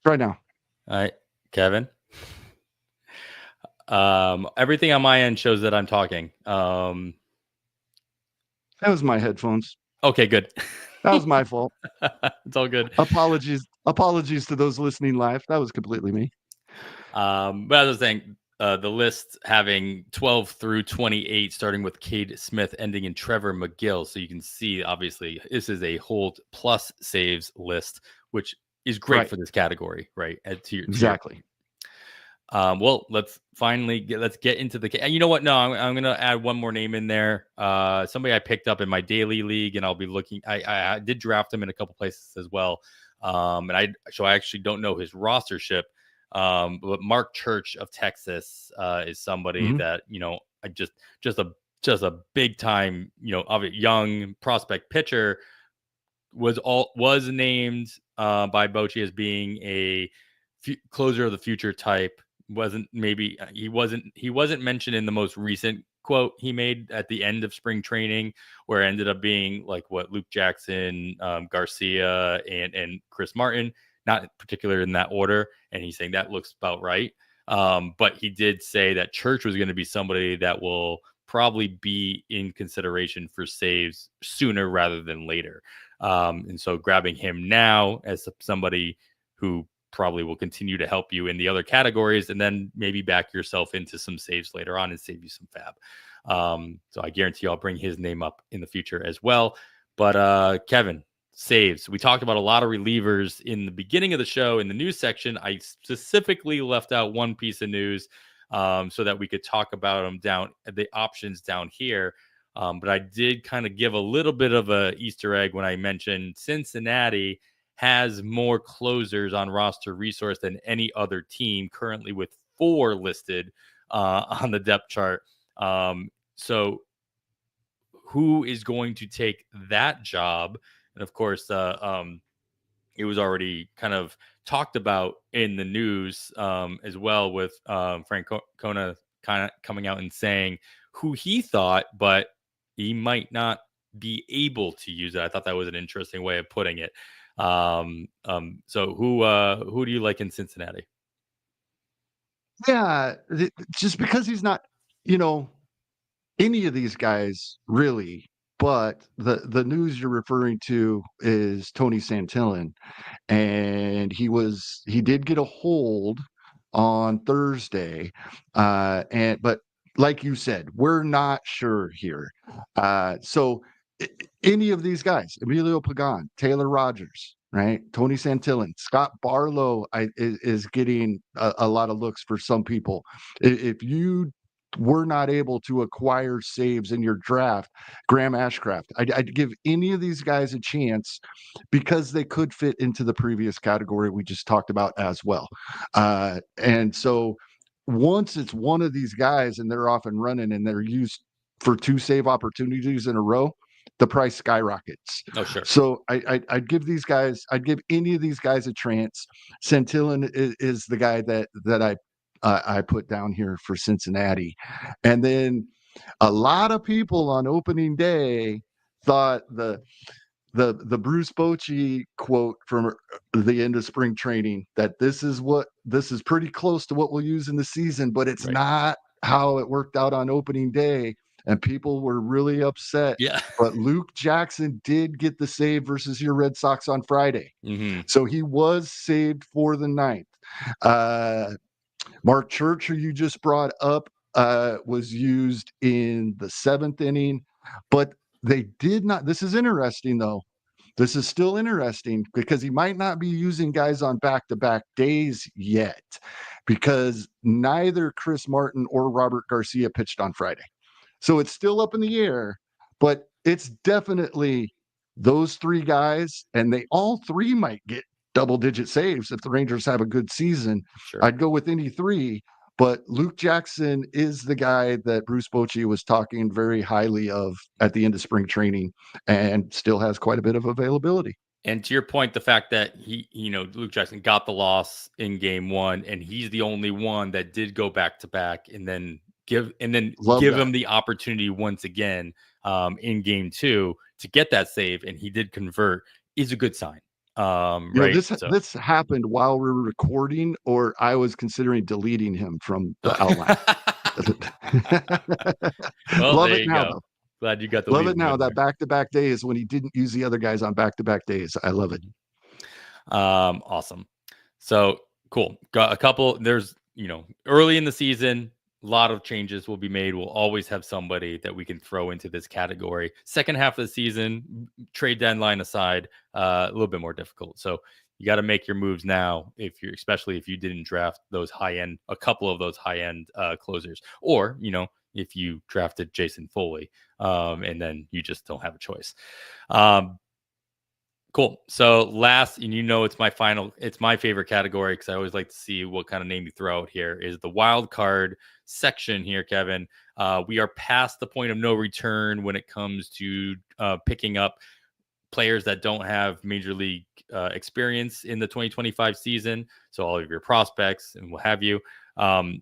Speaker 2: Try now.
Speaker 1: All right, Kevin. Everything on my end shows that I'm talking.
Speaker 2: That was my headphones.
Speaker 1: Okay, good.
Speaker 2: That was my fault.
Speaker 1: It's all good.
Speaker 2: Apologies to those listening live. That was completely me.
Speaker 1: But as I was saying, the list having 12 through 28, starting with Cade Smith, ending in Trevor McGill. So you can see, obviously, this is a hold plus saves list, which is great for this category, right?
Speaker 2: Exactly.
Speaker 1: Well, let's get into the. You know what? No, I'm going to add one more name in there. Somebody I picked up in my daily league, and I'll be looking. I did draft him in a couple places as well. I actually don't know his rostership. But Mark Church of Texas is somebody that I just a big time of a young prospect pitcher was named by Bochy as being a closer of the future type. He wasn't mentioned in the most recent quote he made at the end of spring training, where it ended up being like what Luke Jackson, Garcia, and Chris Martin. Not particular in that order, and he's saying that looks about right. But he did say that Church was going to be somebody that will probably be in consideration for saves sooner rather than later. And so grabbing him now as somebody who probably will continue to help you in the other categories, and then maybe back yourself into some saves later on and save you some FAAB. So I guarantee I'll bring his name up in the future as well. But Kevin, saves. We talked about a lot of relievers in the beginning of the show. In the news section, I specifically left out one piece of news so that we could talk about them the options down here. But I did kind of give a little bit of a Easter egg when I mentioned Cincinnati has more closers on roster resource than any other team, currently with 4 listed on the depth chart. So who is going to take that job? And of course, it was already kind of talked about in the news as well, with Frank Kona kind of coming out and saying who he thought, but he might not be able to use it. I thought that was an interesting way of putting it. So who do you like in Cincinnati?
Speaker 2: Yeah, just because he's not, any of these guys really but the news you're referring to is Tony Santillan, and he did get a hold on Thursday, and but like you said, we're not sure here. So any of these guys, Emilio Pagan, Taylor Rogers, right? Tony Santillan, Scott Barlow, is getting a lot of looks for some people. If you were not able to acquire saves in your draft, Graham Ashcraft, I'd give any of these guys a chance because they could fit into the previous category we just talked about as well. And so once it's one of these guys and they're off and running and they're used for 2 save opportunities in a row, the price skyrockets.
Speaker 1: Oh, sure.
Speaker 2: So I'd give any of these guys a chance. Santillan is the guy that I put down here for Cincinnati. And then a lot of people on opening day thought the Bruce Bochy quote from the end of spring training that this is pretty close to what we'll use in the season, but it's
Speaker 1: Right.
Speaker 2: not how it worked out on opening day. And people were really upset.
Speaker 1: Yeah.
Speaker 2: But Luke Jackson did get the save versus your Red Sox on Friday.
Speaker 1: Mm-hmm.
Speaker 2: So he was saved for the ninth. Mark Church, who you just brought up, was used in the 7th inning, but they did not. This is interesting, though. This is still interesting because he might not be using guys on back-to-back days yet because neither Chris Martin or Robert Garcia pitched on Friday. So it's still up in the air, but it's definitely those 3 guys, and they all 3 might get double-digit saves if the Rangers have a good season.
Speaker 1: Sure.
Speaker 2: I'd go with any 3, but Luke Jackson is the guy that Bruce Bochy was talking very highly of at the end of spring training and still has quite a bit of availability.
Speaker 1: And to your point, the fact that Luke Jackson got the loss in game 1, and he's the only one that did go back to back, and then give him the opportunity once again in game 2 to get that save, and he did convert, is a good sign. Right.
Speaker 2: This happened while we were recording, or I was considering deleting him from the outline.
Speaker 1: Well,
Speaker 2: love
Speaker 1: there
Speaker 2: it
Speaker 1: you
Speaker 2: now,
Speaker 1: go.
Speaker 2: Though.
Speaker 1: Glad you got the
Speaker 2: love it now. That back-to-back day is when he didn't use the other guys on back-to-back days. I love it.
Speaker 1: Awesome. So cool. Got a couple. There's early in the season, a lot of changes will be made. We'll always have somebody that we can throw into this category. Second half of the season, trade deadline aside, a little bit more difficult. So you got to make your moves now, especially if you didn't draft a couple of those high end closers, or if you drafted Jason Foley, and then you just don't have a choice. Cool. So last, and it's my favorite category because I always like to see what kind of name you throw out here, is the wild card section here, Kevin. We are past the point of no return when it comes to picking up players that don't have major league experience in the 2025 season. So all of your prospects and what have you.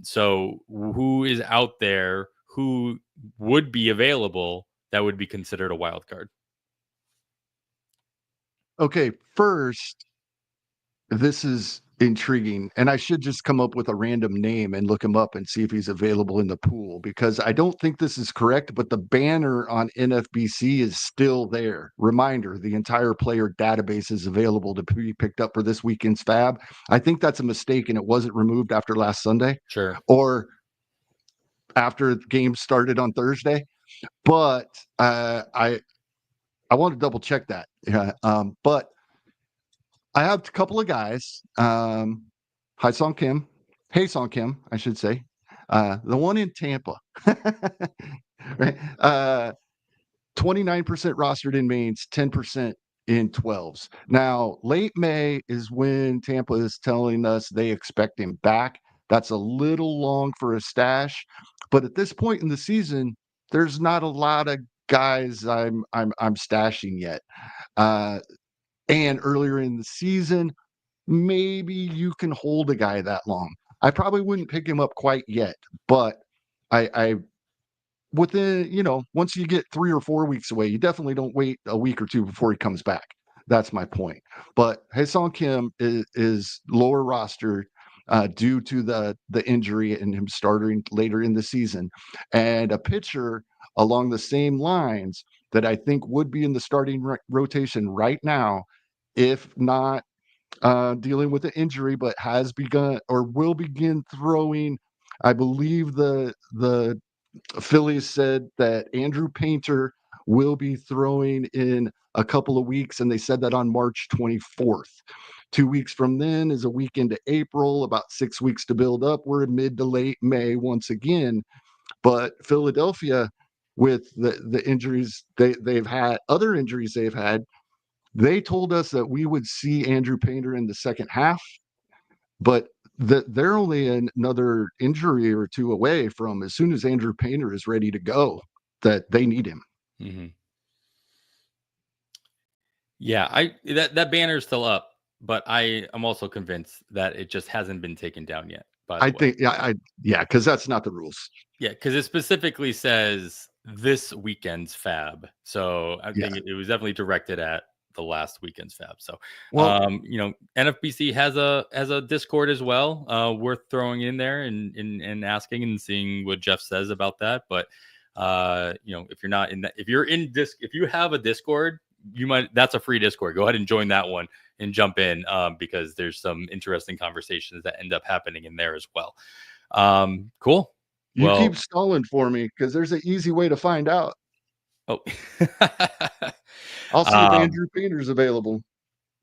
Speaker 1: So who is out there who would be available that would be considered a wild card?
Speaker 2: Okay, first, this is intriguing, and I should just come up with a random name and look him up and see if he's available in the pool, because I don't think this is correct, but the banner on NFBC is still there. Reminder, the entire player database is available to be picked up for this weekend's FAAB. I think that's a mistake, and it wasn't removed after last Sunday.
Speaker 1: Sure.
Speaker 2: Or after the game started on Thursday. But I want to double check that. Yeah. But I have a couple of guys. Hae-Sung Kim, I should say. The one in Tampa. Right. 29% rostered in mains, 10% in 12s. Now, late May is when Tampa is telling us they expect him back. That's a little long for a stash, but at this point in the season, there's not a lot of guys I'm stashing yet. And earlier in the season, maybe you can hold a guy that long. I probably wouldn't pick him up quite yet, but I within, once you get 3 or 4 weeks away, you definitely don't wait a week or 2 before he comes back. That's my point. But Hae-Sung Kim is lower rostered due to the injury and him starting later in the season. And a pitcher along the same lines that I think would be in the starting rotation right now, if not dealing with an injury, but has begun or will begin throwing. I believe the Phillies said that Andrew Painter will be throwing in a couple of weeks, and they said that on March 24th. 2 weeks from then is a week into April, about 6 weeks to build up. We're in mid to late May once again. But Philadelphia, with the injuries they've had, other injuries they've had, they told us that we would see Andrew Painter in the second half, but they're only another injury or two away from, as soon as Andrew Painter is ready to go, that they need him.
Speaker 1: Mm-hmm. Yeah, that banner is still up, but I am also convinced that it just hasn't been taken down yet. By the
Speaker 2: I
Speaker 1: way,
Speaker 2: think, because that's not the rules.
Speaker 1: yeah, because it specifically says this weekend's FAAB, so I
Speaker 2: Yeah.
Speaker 1: think it was definitely directed at the last weekend's FAAB. So,
Speaker 2: Well,
Speaker 1: NFBC has a Discord as well, worth throwing in there and asking and seeing what Jeff says about that. But if you're not in that, if you have a Discord, that's a free Discord. Go ahead and join that one and jump in, because there's some interesting conversations that end up happening in there as well. Cool.
Speaker 2: you keep stalling for me because there's an easy way to find out.
Speaker 1: Oh,
Speaker 2: I'll see if Andrew Painter's available.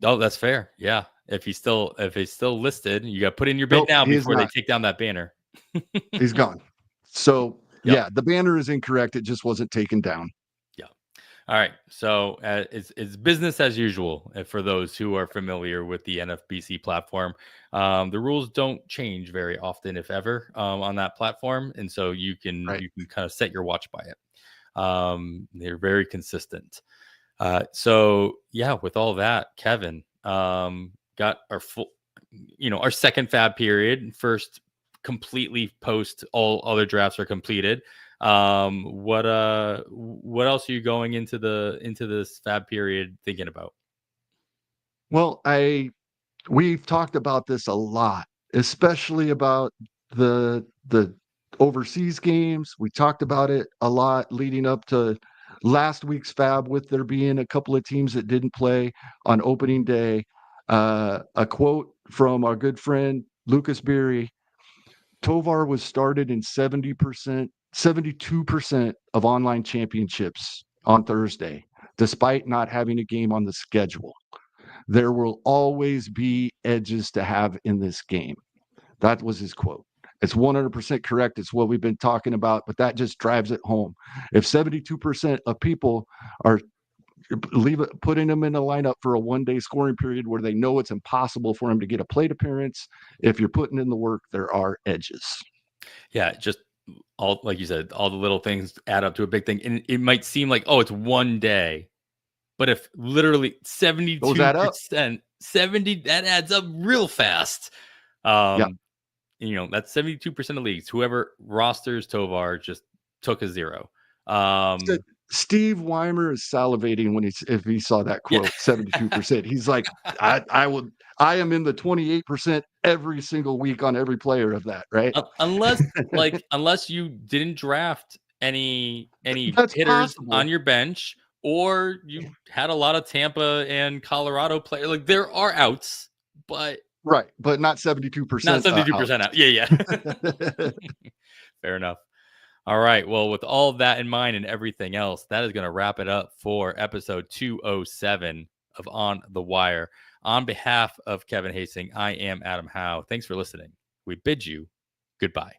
Speaker 1: Oh, that's fair. Yeah. If he's still listed, you got to put in your bid now before they take down that banner.
Speaker 2: He's gone. So yeah, the banner is incorrect. It just wasn't taken down.
Speaker 1: Yeah. All right. So it's business as usual for those who are familiar with the NFBC platform. The rules don't change very often, if ever, on that platform, and so you can kind of set your watch by it. They're very consistent. So yeah, with all that, Kevin, got our full, our second FAAB period, first completely post all other drafts are completed. What else are you going into this FAAB period thinking about?
Speaker 2: Well, we've talked about this a lot, especially about the overseas games. We talked about it a lot leading up to last week's FAAB, with there being a couple of teams that didn't play on opening day. A quote from our good friend Lucas Beery: Tovar was started in 72% of online championships on Thursday, despite not having a game on the schedule. There will always be edges to have in this game. That was his quote. It's 100% correct. It's what we've been talking about, but that just drives it home. If 72% of people are putting them in a lineup for a one-day scoring period where they know it's impossible for him to get a plate appearance, if you're putting in the work, there are edges.
Speaker 1: Yeah, just all, like you said, all the little things add up to a big thing. And it might seem like, oh, it's one day. But if literally 72%, 70, that adds up real fast. That's 72% of leagues. Whoever rosters Tovar just took a zero.
Speaker 2: Steve Weimer is salivating if he saw that quote, 72%. He's like, I am in the 28% every single week on every player of that, right?
Speaker 1: Unless you didn't draft any hitters possible on your bench, or you had a lot of Tampa and Colorado players. Like, there are outs, but
Speaker 2: but not 72%.
Speaker 1: Not 72% out. Yeah. Fair enough. All right. Well, with all of that in mind and everything else, that is going to wrap it up for episode 207 of On the Wire. On behalf of Kevin Hastings, I am Adam Howe. Thanks for listening. We bid you goodbye.